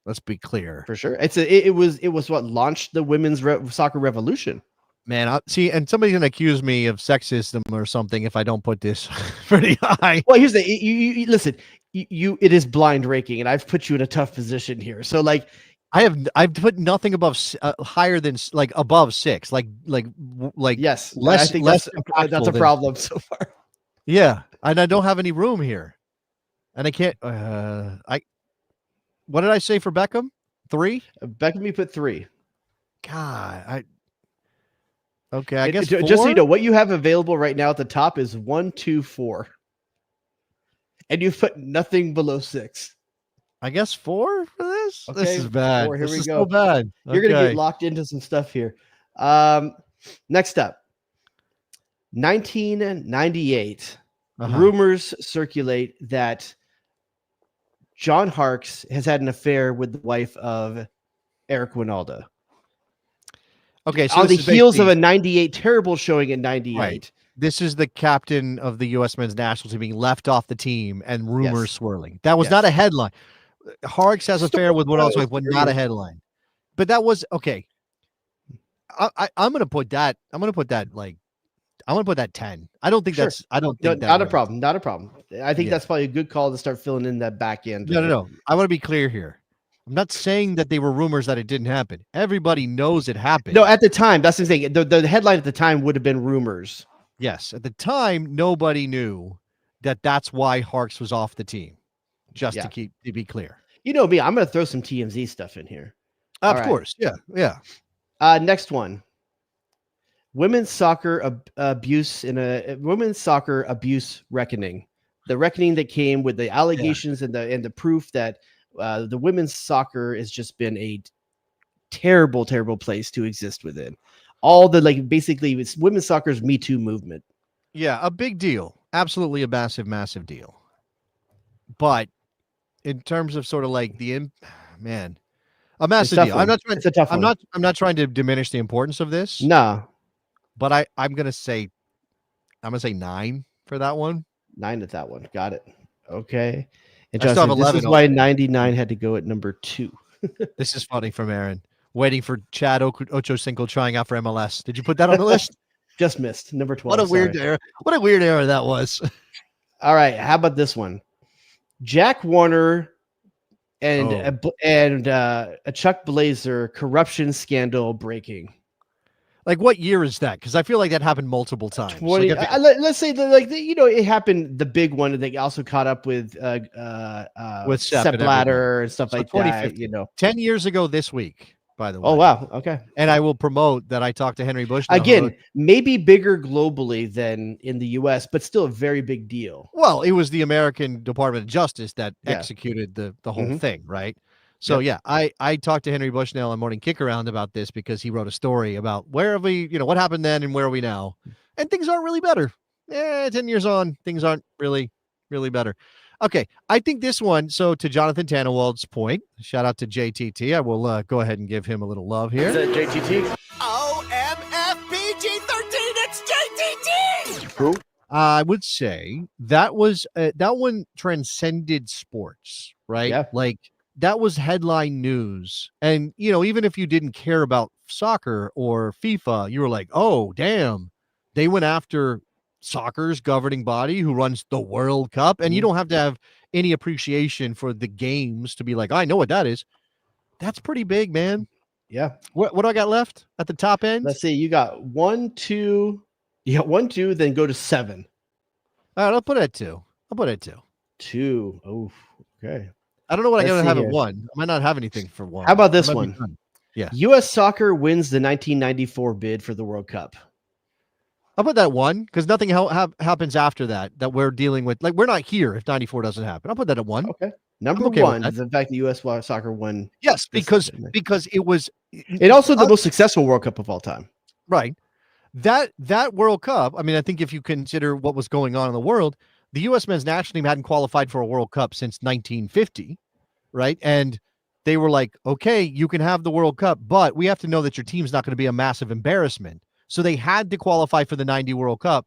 clear. For sure, it was what launched the women's soccer revolution. Man, see, and somebody's gonna accuse me of sexism or something if I don't put this pretty high. Well, here's you listen. It is blind ranking, and I've put you in a tough position here. So, like, I've put nothing above higher than like above 6, like yes, less. I think less that's a problem so far. Yeah, and I don't have any room here, and I can't. What did I say for Beckham? 3. Beckham, you put 3. God, okay, I guess just so you know, what you have available right now at the top is 1, 2, 4. And you've put nothing below 6. I guess 4 for this. Okay, this is bad. 4, here this we is go. So bad. You're gonna get locked into some stuff here. Next up, 1998. Rumors circulate that John Harkes has had an affair with the wife of Eric Winalda. Okay, so on the heels of a 98 terrible showing in 98. Right. This is the captain of the U.S. men's national team being left off the team and rumors swirling. That was not a headline. Harks has affair with what else was not a headline, but that was okay. I'm gonna put that. I'm gonna put that 10. I don't think Sure. that's. I don't No, think that not a ranks. problem. Not a problem. I think Yeah. that's probably a good call to start filling in that back end. No. I want to be clear here. I'm not saying that they were rumors that it didn't happen. Everybody knows it happened. No, at the time, that's the thing. The headline at the time would have been rumors. Yes, at the time, nobody knew that that's why Harks was off the team. Just to be clear. You know me, I'm going to throw some TMZ stuff in here. Of course, yeah. Next one. Women's soccer abuse in a women's soccer abuse reckoning. The reckoning that came with the allegations and the proof that the women's soccer has just been a terrible, terrible place to exist within. All the basically it's women's soccer's Me Too movement. Yeah, a big deal. Absolutely a massive, massive deal. But in terms of sort of a massive deal. I'm not trying to diminish the importance of this. No. But I'm gonna say 9 for that one. 9 at that one. Got it. Okay. And I still have 11. This is why 99 had to go at number 2. This is funny from Aaron. Waiting for Chad Ochocinco trying out for MLS. Did you put that on the list? Just missed. Number 12. What a weird error. What a weird error that was. All right. How about this one? Jack Warner and a Chuck Blazer corruption scandal breaking. What year is that? Because I feel like that happened multiple times. Let's say it happened. The big one that also caught up with Sepp Blatter and stuff like that. 10 years ago this week, by the way. Oh wow, okay. And I will promote that I talked to Henry Bush again. Maybe bigger globally than in the U.S., but still a very big deal. Well, it was the American Department of Justice that executed the whole thing, right? So I talked to Henry Bushnell on Morning Kick Around about this because he wrote a story about where have we, what happened then and where are we now, and things aren't really better. 10 years on, things aren't really, really better. Okay, I think this one. So to Jonathan Tannenwald's point, shout out to JTT. I will go ahead and give him a little love here. Is that JTT? OMFPG-13. It's JTT. Who? I would say that was that one transcended sports, right? Yeah. That was headline news. And, even if you didn't care about soccer or FIFA, you were like, oh, damn, they went after soccer's governing body who runs the World Cup. And you don't have to have any appreciation for the games to be like, I know what that is. That's pretty big, man. Yeah. What do I got left at the top end? Let's see. You got 1, 2. You got 1, 2, then go to 7. All right, I'll put it at 2. 2. Oh, okay. I don't know what I gotta have at 1. I might not have anything for 1. How about this one? Yeah. U.S. Soccer wins the 1994 bid for the World Cup. I'll put that 1 because nothing happens after that we're dealing with. We're not here if 94 doesn't happen. I'll put that at 1. Okay. Number 1 is the fact that U.S. Soccer won. Yes, because it was. And also the most successful World Cup of all time. Right. That World Cup. I mean, I think if you consider what was going on in the world, the U.S. men's national team hadn't qualified for a World Cup since 1950, right? And they were like, okay, you can have the World Cup, but we have to know that your team's not going to be a massive embarrassment. So they had to qualify for the 90 World Cup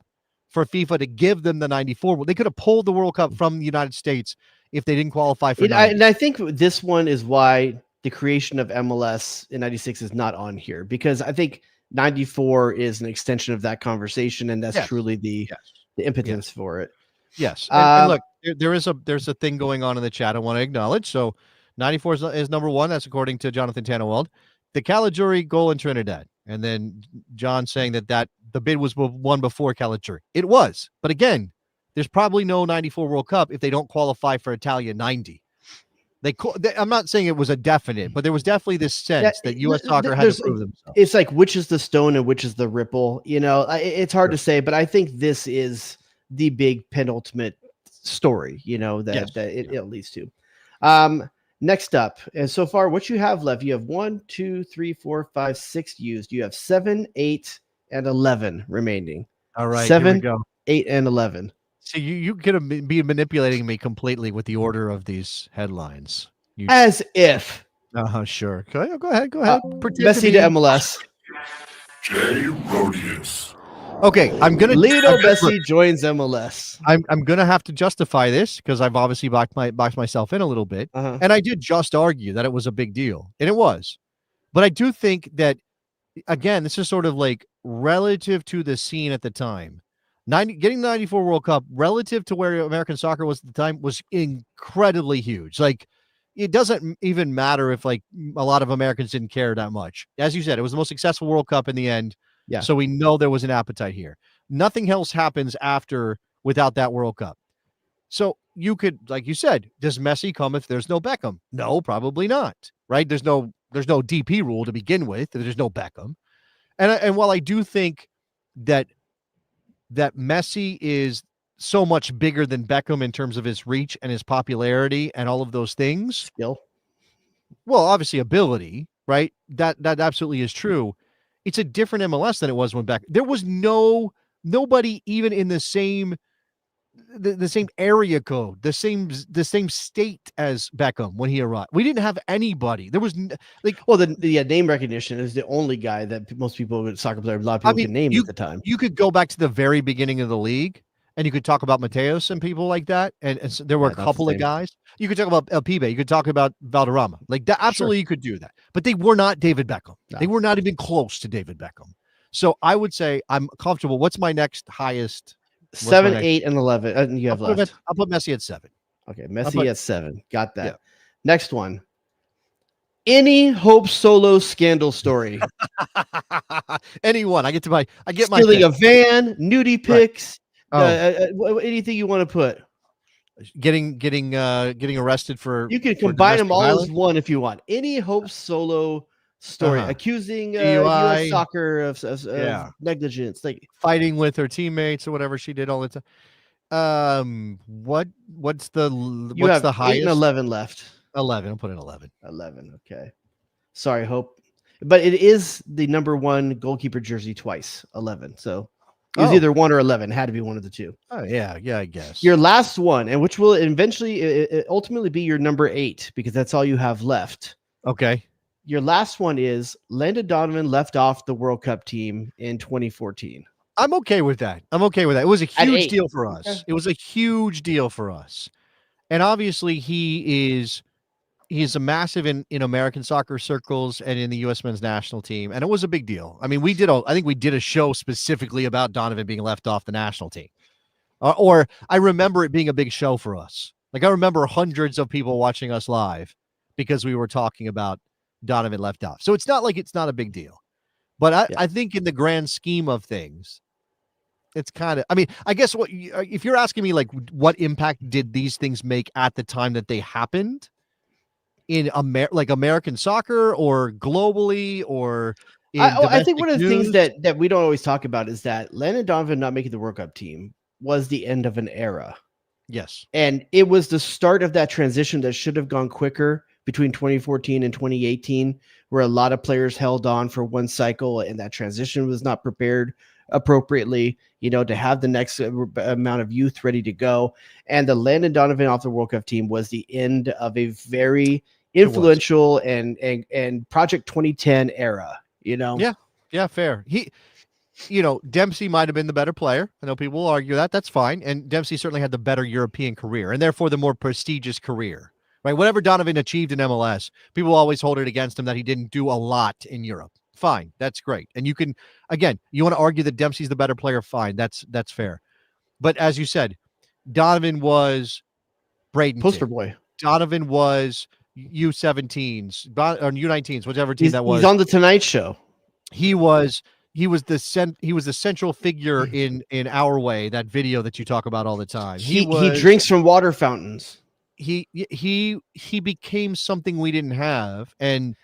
for FIFA to give them the 94. They could have pulled the World Cup from the United States if they didn't qualify for 90. And I think this one is why the creation of MLS in 96 is not on here, because I think 94 is an extension of that conversation, and that's truly the impotence for it. Yes. And look, there's a thing going on in the chat I want to acknowledge. So 94 is number 1. That's according to Jonathan Tannenwald. The Caligiuri goal in Trinidad. And then John saying that the bid was won before Caligiuri. It was. But again, there's probably no 94 World Cup if they don't qualify for Italia 90. I'm not saying it was a definite, but there was definitely this sense that U.S. soccer had to prove themselves. It's like, which is the stone and which is the ripple? It's hard to say, but I think this is the big penultimate story, it leads to. Next up, and so far, what you have left, you have 1, 2, 3, 4, 5, 6 used. You have 7, 8, and 11 remaining. All right, 7, here we go. 8, and 11. So you could be manipulating me completely with the order of these headlines. As if. Sure. Go ahead. Messi to MLS. Jay Rodius. Okay, I'm gonna Lionel I'm gonna- Messi joins MLS. I'm gonna have to justify this because I've obviously boxed myself in a little bit, Uh-huh. and I did just argue that it was a big deal, and it was. But I do think that again, this is sort of like relative to the scene at the time. Getting the 94 World Cup relative to where American soccer was at the time was incredibly huge. Like it doesn't even matter if like a lot of Americans didn't care that much. As you said, it was the most successful World Cup in the end. Yeah. So we know there was an appetite here. Nothing else happens after without that World Cup. So you could, like you said, does Messi come if there's no Beckham? No, probably not. Right? There's no DP rule to begin with. There's no Beckham. And while I do think that Messi is so much bigger than Beckham in terms of his reach and his popularity and all of those things. Skill. Well, obviously ability, right? That absolutely is true. It's a different MLS than it was when there was nobody even in the same area code, the same state as Beckham when he arrived. We didn't have anybody. There was the name recognition is the only guy that most people, soccer players, a lot of people can name at the time. You could go back to the very beginning of the league and you could talk about Mateos and people like that. And so there were a couple of guys. You could talk about El Pibe. You could talk about Valderrama. Like that. Absolutely, you could do that. But they were not David Beckham. No. They were not even close to David Beckham. So I would say I'm comfortable. What's my next highest? 7, 8, and 11. You have left. I'll put Messi at 7. Okay, Messi at 7. Got that. Yeah. Next one. Any Hope Solo scandal story? Anyone. I get stealing a van, nudie pics, anything you want to put. Getting arrested for. You can combine them all as one if you want. Any Hope Solo story accusing US soccer of negligence, like fighting with her teammates or whatever she did all the time. What's the highest? 8 and 11 left. 11. I'll put in 11. 11. Okay. Sorry, Hope, but it is the number 1 goalkeeper jersey twice. 11. So it was either 1 or 11. It had to be one of the two. Oh yeah, I guess. Your last one, and which will eventually ultimately be your number 8 because that's all you have left. Okay. Your last one is Landon Donovan left off the World Cup team in 2014. I'm okay with that. It was a huge deal for us. Okay. It was a huge deal for us. And obviously he is a massive in American soccer circles and in the U.S. men's national team. And it was a big deal. I mean, I think we did a show specifically about Donovan being left off the national team. Or I remember it being a big show for us. Like I remember hundreds of people watching us live because we were talking about Donovan left off. So it's not like it's not a big deal. But I think in the grand scheme of things, it's kind of, I mean, I guess if you're asking me like what impact did these things make at the time that they happened in American soccer or globally or I think one of the things that we don't always talk about is that Landon Donovan not making the World Cup team was the end of an era. Yes. And it was the start of that transition that should have gone quicker between 2014 and 2018, where a lot of players held on for one cycle and that transition was not prepared appropriately, to have the next amount of youth ready to go. And the Landon Donovan off the World Cup team was the end of a very influential and Project 2010 era, Yeah, fair. Dempsey might have been the better player. I know people will argue that. That's fine. And Dempsey certainly had the better European career and therefore the more prestigious career. Right, whatever Donovan achieved in MLS, people always hold it against him that he didn't do a lot in Europe. Fine, that's great. And you can, again, you want to argue that Dempsey's the better player, fine, that's fair. But as you said, Donovan was Braden poster boy. Donovan was U17s or U19s, whichever team that was. He's on the Tonight Show. He was the central figure in Our Way, that video that you talk about all the time. He drinks from water fountains. He became something we didn't have, and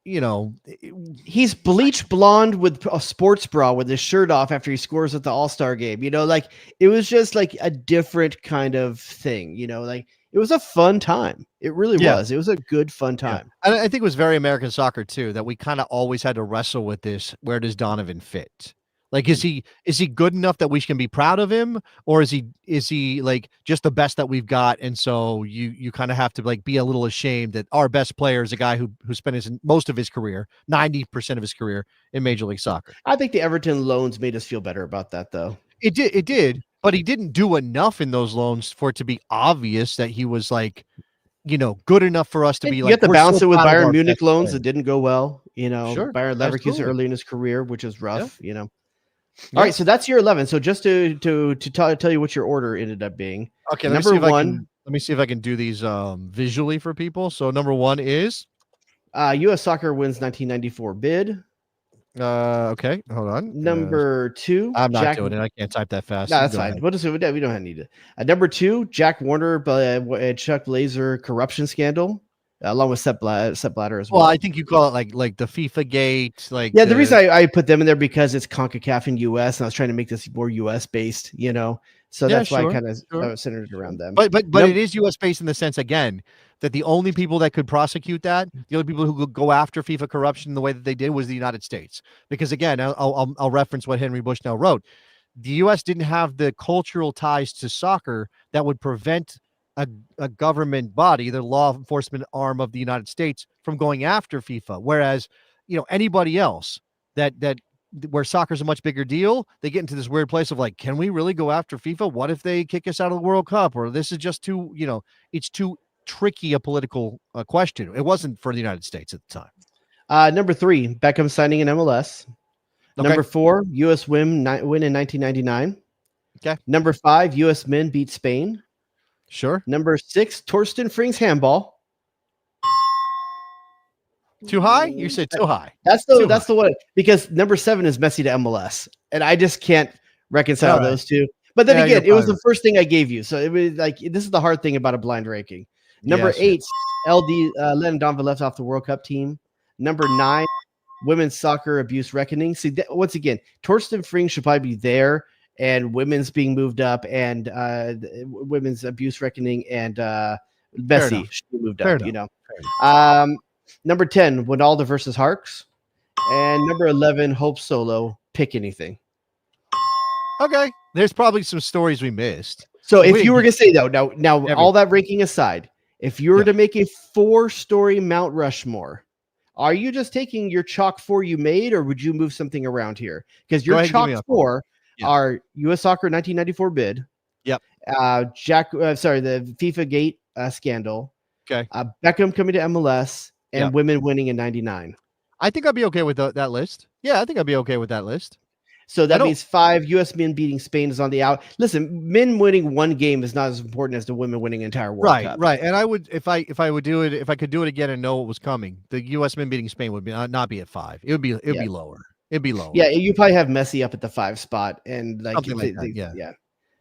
he's bleach blonde with a sports bra with his shirt off after he scores at the All-Star game. Like it was just like a different kind of thing. Like it was a fun time. It really was. It was a good fun time. And I think it was very American soccer too that we kind of always had to wrestle with this. Where does Donovan fit? Like, is he good enough that we can be proud of him, or is he like just the best that we've got? And so you kind of have to like be a little ashamed that our best player is a guy who spent most of his career, 90% of his career in Major League Soccer. I think the Everton loans made us feel better about that, though. It did, but he didn't do enough in those loans for it to be obvious that he was like, good enough for us to be like. You have to balance it with Bayern Munich loans that didn't go well. Sure, Bayern Leverkusen absolutely. early in his career, which is rough. All right, so that's your 11. So just to tell you what your order ended up being. Okay, number one. Let me see if I can do these visually for people. So number one is U.S. Soccer wins 1994 bid. Okay, hold on. Number two, I'm not doing it. I can't type that fast. No, that's fine. We'll just we don't need it. Number two, Jack Warner, Chuck Blazer corruption scandal, along with Sepp Blatter as well. Well, I think you call it like the FIFA gate. Like, the reason I put them in there because it's CONCACAF and US, and I was trying to make this more US based. So that's why I kind of centered around them. But it is US based in the sense, again, that the only people that could prosecute that, the only people who could go after FIFA corruption the way that they did was the United States. Because again, I'll reference what Henry Bushnell wrote. The US didn't have the cultural ties to soccer that would prevent a government body, the law enforcement arm of the United States, from going after FIFA. Whereas, anybody else that where soccer's a much bigger deal, they get into this weird place of like, can we really go after FIFA? What if they kick us out of the World Cup? Or this is just too, it's too tricky a political question. It wasn't for the United States at the time. Number three, Beckham signing in MLS. Okay. Number four, U.S. win in 1999. Okay. Number five, U.S. men beat Spain. Sure. Number six, Torsten Frings handball. Too high? You said too high. That's the one, because number seven is Messi to MLS, and I just can't reconcile those two. But then again, it was the first thing I gave you, so it was like this is the hard thing about a blind ranking. Number eight, LD Len Donva left off the World Cup team. Number 9, women's soccer abuse reckoning. See, once again, Torsten Frings should probably be there, and women's being moved up, and women's abuse reckoning, and Messi should be moved up. Number 10, Ronaldo versus Harks, and number 11, Hope Solo. Pick anything. Okay, there's probably some stories we missed. So if you were gonna say though, now all that ranking aside, if you were to make a 4-story Mount Rushmore, are you just taking your chalk 4 you made, or would you move something around here? Because your chalk 4 are U.S. Soccer 1994 bid. Yep. The FIFA Gate scandal. Okay. Beckham coming to MLS and women winning in 99. I think I'd be okay with that list. Yeah, I think I'd be okay with that list. So that means 5 U.S. men beating Spain is on the out. Listen, men winning one game is not as important as the women winning an entire World Cup. Right. And I would, if I could do it again and know what was coming, the U.S. men beating Spain would not be at 5. It would be lower. It'd be lower. Yeah, you probably have Messi up at the 5 spot, and something like that. Yeah.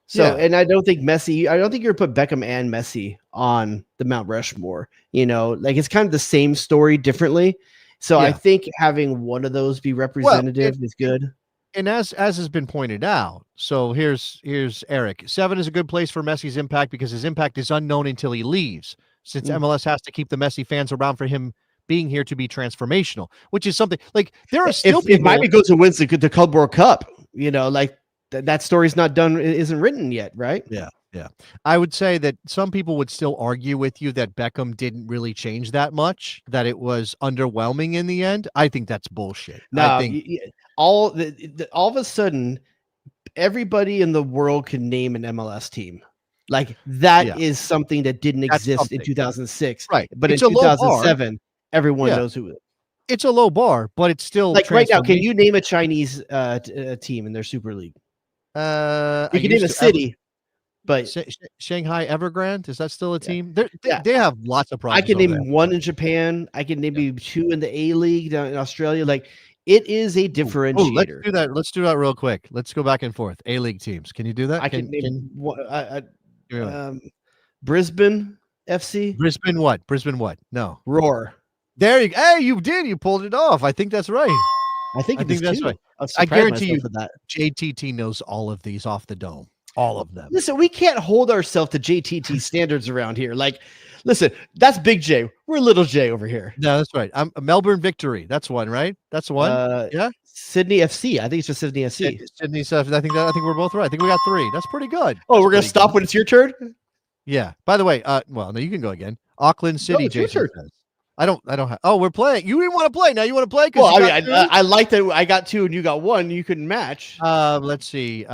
So, and I don't think you're put Beckham and Messi on the Mount Rushmore. It's kind of the same story differently. So I think having one of those be representative is good. And as has been pointed out, so here's Eric. 7 is a good place for Messi's impact because his impact is unknown until he leaves, since MLS has to keep the Messi fans around for him being here to be transformational, which is something like there are still if Miami goes and wins the Club World Cup, that story's not done, isn't written yet, right? Yeah. I would say that some people would still argue with you that Beckham didn't really change that much, that it was underwhelming in the end. I think that's bullshit. No, I think all of a sudden, everybody in the world can name an MLS team. Like that is something that didn't exist in 2006, right? But in 2007, everyone knows who. It's a low bar, but it's still like right now. Can you name a Chinese team in their Super League? You can name a city. But Shanghai Evergrande, is that still a team? They have lots of problems. I can name one in Japan. I can name maybe 2 in the A League down in Australia. Like it is a differentiator. Let's do that. Let's do that real quick. Let's go back and forth. A League teams. Can you do that? I can name Brisbane FC. Brisbane what? Brisbane what? No. Roar. There you go. Hey, you did. You pulled it off. I think that's right. I think that's right. I guarantee you that JTT knows all of these off the dome. all of them. Listen, we can't hold ourselves to JTT standards around here. Like, listen, that's Big J. We're Little J over here. No, that's right. I'm a Melbourne Victory. That's one, right? That's one. Yeah. Sydney FC. I think it's just Sydney FC. Sydney stuff. I think we're both right. I think we got 3. That's pretty good. Oh, That's we're gonna pretty stop good. when it's your turn. Yeah. By the way, well, no, you can go again. Auckland City, it's your Jason turn. says. I don't have. Oh, we're playing. You didn't want to play. Now you want to play? Well, I mean, I like that I got 2 and you got 1. You couldn't match. Let's see.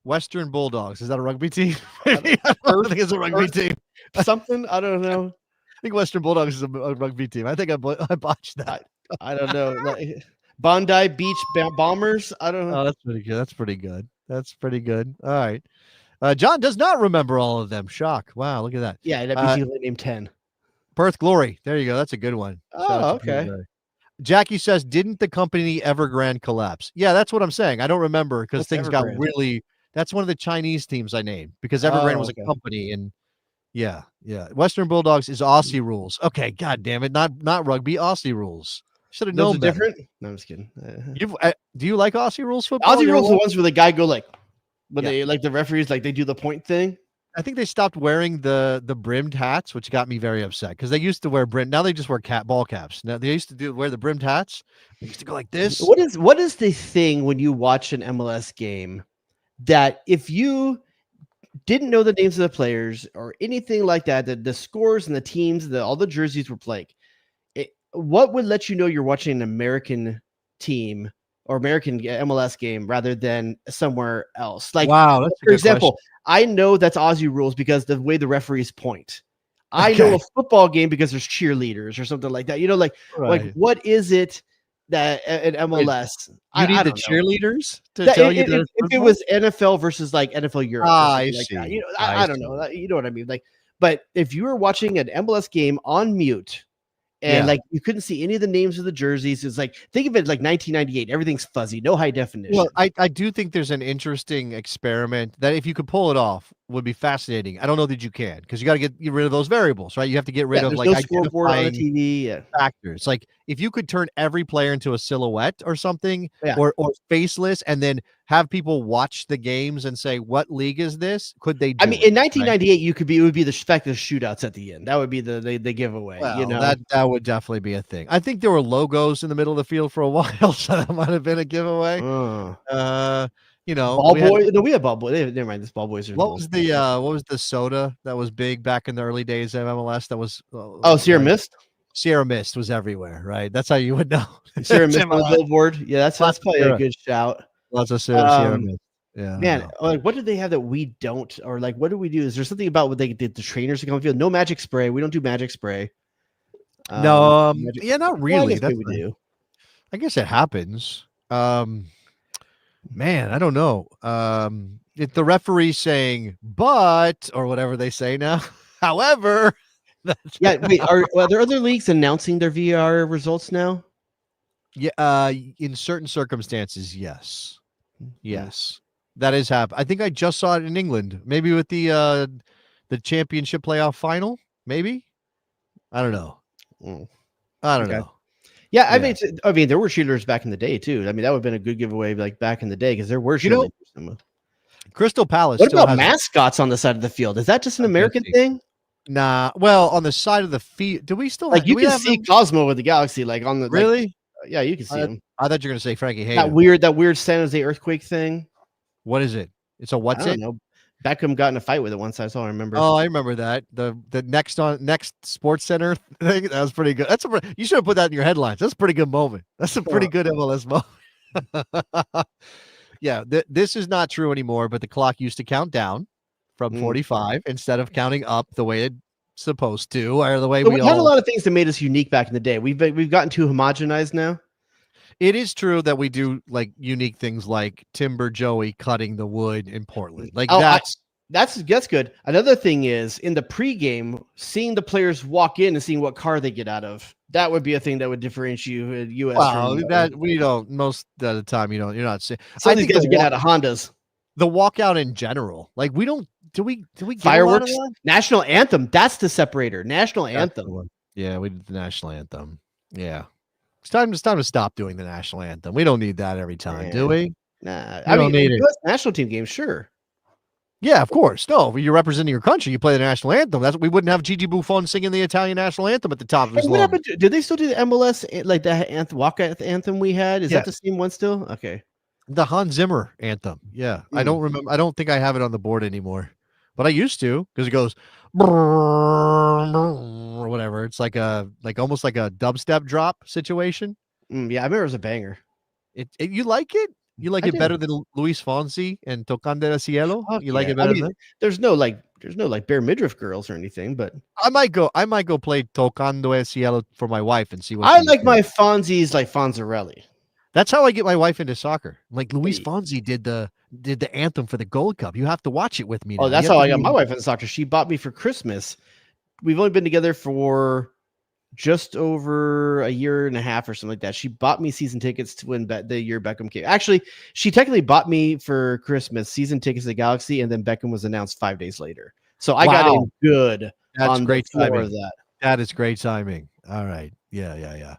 Western Bulldogs. Is that a rugby team? I don't think it's a rugby team. Something I don't know. I think Western Bulldogs is a rugby team. I think I botched that. I don't know. Like, Bondi Beach Bombers. I don't know. Oh, that's pretty good. That's pretty good. All right. John does not remember all of them. Shock. Wow, look at that. Yeah, that means you only named 10. Perth Glory. There you go. That's a good one. Oh, okay. Jackie says, didn't the company Evergrande collapse? Yeah, that's what I'm saying. I don't remember because things got really. That's one of the Chinese teams I named because Evergrande was a company, and yeah. Western Bulldogs is Aussie rules. Okay, god damn it, not rugby, Aussie rules. Should have known better. Different. No, I'm just kidding. Do you like Aussie rules football? Aussie rules are the ones where the guy go like when they like the referees like they do the point thing. I think they stopped wearing the brimmed hats, which got me very upset because they used to wear brim. Now they just wear ball caps. Now they used to wear the brimmed hats. They used to go like this. What is the thing when you watch an MLS game that if you didn't know the names of the players or anything like that, the scores and the teams, all the jerseys were like, what would let you know you're watching an American team or American MLS game rather than somewhere else? Like, wow, that's for example, I know that's Aussie rules because the way the referees point. I Okay. know a football game because there's cheerleaders or something like that. You know, like what is it that at MLS? You need the cheerleaders to tell you that if it was NFL versus like NFL Europe. I like see. That. You know, I don't know. You know what I mean? Like, but if you were watching an MLS game on mute and like you couldn't see any of the names of the jerseys, it's like think of it like 1998. Everything's fuzzy, no high definition. Well, I do think there's an interesting experiment that if you could pull it off would be fascinating. I don't know that you can because you got to get rid of those variables, right? You have to get rid of like no scoreboard on the TV factors. Like if you could turn every player into a silhouette or something, or faceless, and then have people watch the games and say, "What league is this?" Could they? I mean, in 1998, it would be the fact of shootouts at the end. That would be the giveaway. Well, you know, that would definitely be a thing. I think there were logos in the middle of the field for a while, so that might have been a giveaway. You know, ball boy. We had ball boy. Never mind. This ball boys are. What was the soda that was big back in the early days of MLS? That was Sierra Mist. Sierra Mist was everywhere, right? That's how you would know. Sierra Mist on the billboard. Yeah, that's probably a good shout. Lots of Sierra Mist. Yeah, man. Like, what do they have that we don't? Or like, what do we do? Is there something about what they did? The trainers to come on the field. No magic spray. We don't do magic spray. No, yeah, not really. That's what we do. I guess it happens. Man, I don't know. If the referee saying but or whatever they say now. However, wait, are there other leagues announcing their VR results now? Yeah, in certain circumstances, yes. That is happening. I think I just saw it in England, maybe with the championship playoff final, maybe. I don't know. I don't know. Yeah, I mean, there were cheerleaders back in the day too. I mean, that would have been a good giveaway, like back in the day, because there were cheerleaders. Crystal Palace. What about mascots on the side of the field? Is that just an American thing? Nah. Well, on the side of the field, do we still like you can see Cosmo with the Galaxy, like on the really? Yeah, you can see him. I thought you were gonna say Frankie Hayden. That weird San Jose earthquake thing. What is it? It's a what's it? I don't know. Beckham got in a fight with it once. I remember. Oh, I remember that. The next Sports Center thing. That was pretty good. You should have put that in your headlines. That's a pretty good moment. That's a pretty good MLS moment. Yeah, this is not true anymore. But the clock used to count down from 45 instead of counting up the way it's supposed to, or the way we had a lot of things that made us unique back in the day. We've gotten too homogenized now. It is true that we do like unique things like Timber Joey cutting the wood in Portland. Like that's good. Another thing is in the pregame, seeing the players walk in and seeing what car they get out of. That would be a thing that would differentiate US. Wow, that we don't most of the time. You're not seeing. Some of these guys get out of Hondas. The walkout in general, like we don't. Do we get fireworks? National anthem. That's the separator. National anthem. Yeah, we did the national anthem. Yeah. It's time to stop doing the national anthem. We don't need that every time, do we? Nah, I mean, US national team games, sure. Yeah, of course. No, you're representing your country. You play the national anthem. That's we wouldn't have Gigi Buffon singing the Italian national anthem at the top of his And what lungs. happened? Do they still do the MLS like that anthem we had? Is that Yes. the same one still? Okay. The Hans Zimmer anthem. Yeah, I Mm. don't remember. I don't think I have it on the board anymore, but I used to because it goes or whatever. It's like almost like a dubstep drop situation. Yeah, I remember it was a banger. You like it? You like I it do. better than Luis Fonsi and Tocando el Cielo? Fuck You like yeah. it better I than mean, that? there's no bare midriff girls or anything, but I might go play Tocando el Cielo for my wife and see what I she like thinks. my Fonzies like Fonzarelli. That's how I get my wife into soccer. Like Luis Hey. Fonsi did the anthem for the Gold Cup. You have to watch it with me now. Oh, that's You have how to I got be- my wife into soccer. She bought me for Christmas. We've only been together for just over a year and a half or something like that. She bought me season tickets to win the year Beckham came. Actually, she technically bought me for Christmas season tickets to the Galaxy, and then Beckham was announced 5 days later. So I got in good. That's on great the floor timing. of that. That is great timing. All right. Yeah.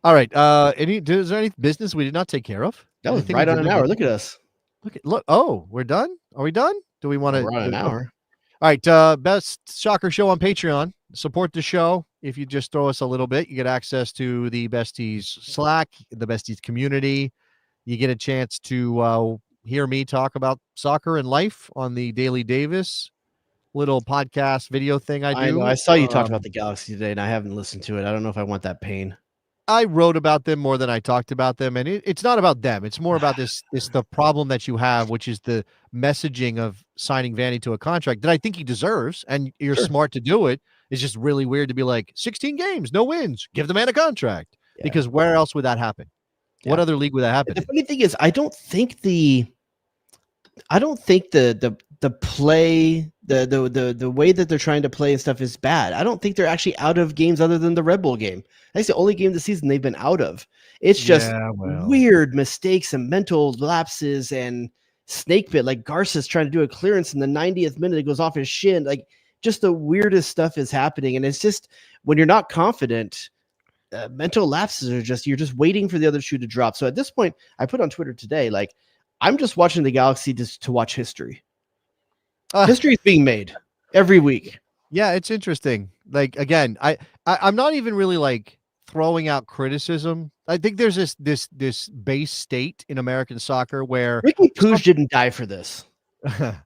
All right. Is there any business we did not take care of? That was Anything right we on did an not hour. get- Look at us. Look. Oh, we're done. Are we done? Do we want to? We're on an hour. All right. Best Soccer Show on Patreon. Support the show. If you just throw us a little bit, you get access to the Besties Slack, the Besties community. You get a chance to hear me talk about soccer and life on the Daily Davis little podcast video thing I do. I know. I saw you talked about the Galaxy today, and I haven't listened to it. I don't know if I want that pain. I wrote about them more than I talked about them, and it's not about them. It's more about this the problem that you have, which is the messaging of signing Vanny to a contract that I think he deserves, and you're smart to do it. It's just really weird to be like 16 games, no wins, give the man a contract. Yeah. Because where else would that happen? What Yeah. other league would that happen? The funny thing is, I don't think the play, the way that they're trying to play and stuff is bad. I don't think they're actually out of games other than the Red Bull game. That's the only game this season they've been out of. It's just weird mistakes and mental lapses and snake bit, like Garces trying to do a clearance in the 90th minute, it goes off his shin. Like just the weirdest stuff is happening. And it's just when you're not confident, mental lapses are just, you're just waiting for the other shoe to drop. So at this point, I put on Twitter today, like, I'm just watching the Galaxy just to watch history. History is being made every week. Yeah, it's interesting. Like again, I'm not even really like throwing out criticism. I think there's this base state in American soccer where Ricky Pooch didn't die for this.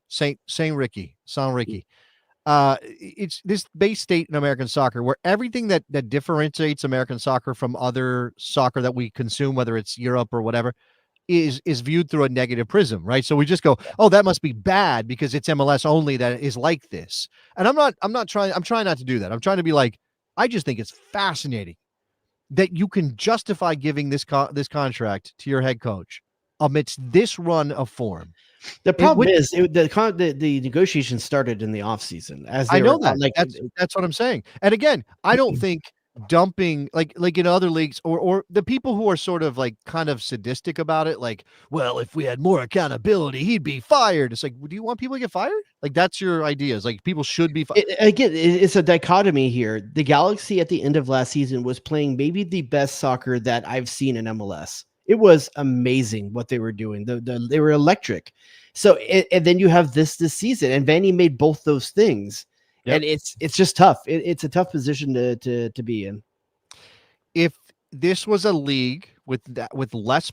Saint Ricky, San Ricky. It's this base state in American soccer where everything that differentiates American soccer from other soccer that we consume, whether it's Europe or whatever, is viewed through a negative prism, right? So we just go, oh, that must be bad because it's MLS only that is like this. And I'm trying not to do that. I'm trying to be like, I just think it's fascinating that you can justify giving this contract to your head coach amidst this run of form. The problem is the negotiations started in the offseason. I know that. Like that's what I'm saying. And again, I don't think dumping like in other leagues or the people who are sort of like kind of sadistic about it, like, well, if we had more accountability, he'd be fired. It's like, do you want people to get fired? Like that's your idea. It's like people should be fired. Again, it's a dichotomy here. The Galaxy at the end of last season was playing maybe the best soccer that I've seen in MLS. It was amazing what they were doing. They were electric. So and then you have this season, and Vanny made both those things. Yep. And it's just tough. It's a tough position to be in. If this was a league with less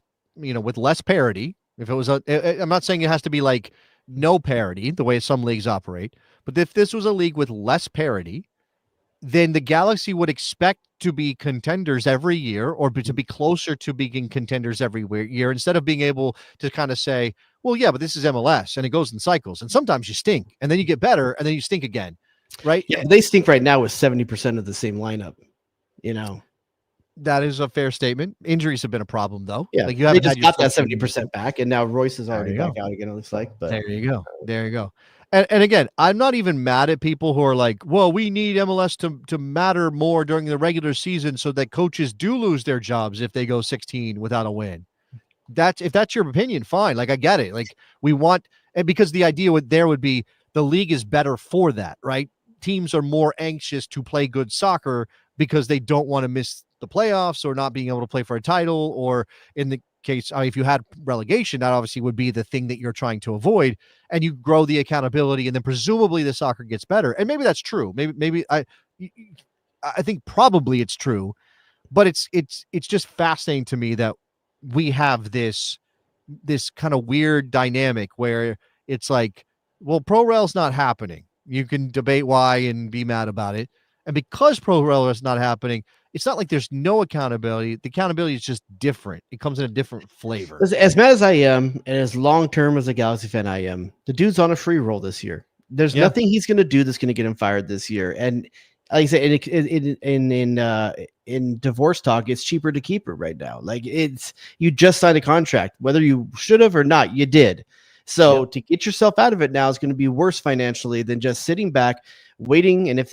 parity, if it was I'm not saying it has to be like no parity the way some leagues operate, but if this was a league with less parity, then the Galaxy would expect to be contenders every year or to be closer to being contenders every year instead of being able to kind of say, well, yeah, but this is MLS and it goes in cycles. And sometimes you stink and then you get better and then you stink again. Right. Yeah. They stink right now with 70% of the same lineup. That is a fair statement. Injuries have been a problem though. Yeah. Like you haven't just got that 70% back. And now Royce is already back out again. It looks like, but there you go. And again, I'm not even mad at people who are like, well, we need MLS to matter more during the regular season so that coaches do lose their jobs if they go 16 without a win. If that's your opinion, fine. Like I get it. Like we want, and because the idea would be the league is better for that, right? Teams are more anxious to play good soccer because they don't want to miss the playoffs or not being able to play for a title, or in the case, if you had relegation, that obviously would be the thing that you're trying to avoid, and you grow the accountability, and then presumably the soccer gets better. And maybe that's true. Maybe I think probably it's true, but it's just fascinating to me that we have this kind of weird dynamic where it's like, well, pro rel's not happening. You can debate why and be mad about it. And because pro rel is not happening, it's not like there's no accountability. The accountability is just different. It comes in a different flavor. As mad as I am, and as long-term as a Galaxy fan I am, the dude's on a free roll this year. There's nothing he's going to do that's going to get him fired this year. And like I said, in divorce talk, it's cheaper to keep her right now. Like, you just signed a contract, whether you should have or not, you did. So to get yourself out of it now is going to be worse financially than just sitting back, waiting. And if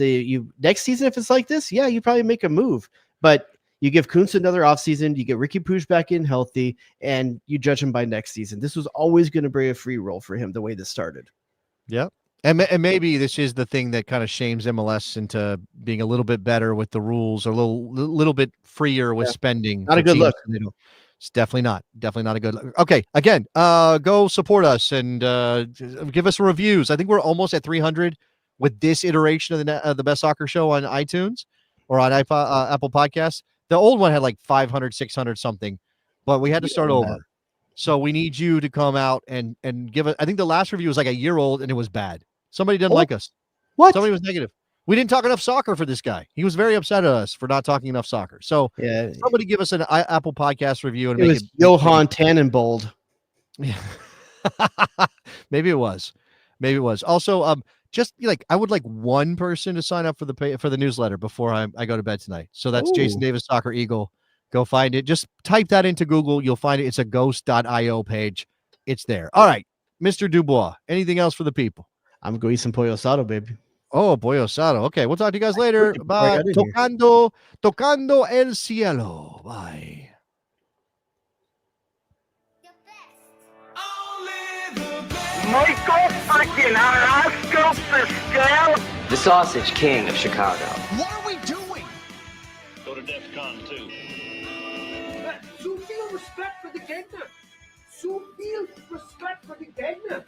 next season, if it's like this, you probably make a move. But you give Kuntz another offseason, you get Ricky Puig back in healthy, and you judge him by next season. This was always going to be a free roll for him the way this started. Yeah. And maybe this is the thing that kind of shames MLS into being a little bit better with the rules, or a little bit freer with spending. Not a good look. It's definitely not a good look. Okay, again, go support us and give us reviews. I think we're almost at 300 with this iteration of the Best Soccer Show on iTunes or on Apple Podcasts. The old one had like 500, 600 something, but we had to start over. So we need you to come out and give it. I think the last review was like a year old and it was bad. Somebody didn't like us. What? Somebody was negative. We didn't talk enough soccer for this guy. He was very upset at us for not talking enough soccer. So somebody give us an Apple Podcast review and it was Johan Tannenbold. Yeah. Maybe it was. Also, just like I would like one person to sign up for the newsletter before I go to bed tonight. So that's Jason Davis Soccer Eagle. Go find it. Just type that into Google. You'll find it. It's a ghost.io page. It's there. All right, Mr. Dubois. Anything else for the people? I'm going to eat some pollo asado, baby. Oh, pollo asado. Okay, we'll talk to you guys later. Bye. Tocando el cielo. Bye. Michael freaking Orozco Fiscal. The Sausage King of Chicago. What are we doing? Go to DEFCON 2. So feel respect for the Gegner. So feel respect for the Gegner.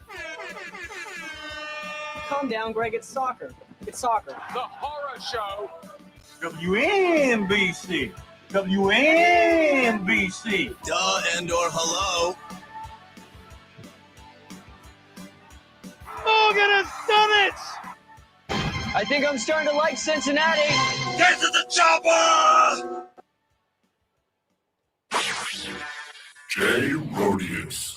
Calm down, Greg. It's soccer. It's soccer. The horror show. WNBC. WNBC. Duh and or hello. Morgan has done it! I think I'm starting to like Cincinnati. Get to the chopper! Jay Rodius.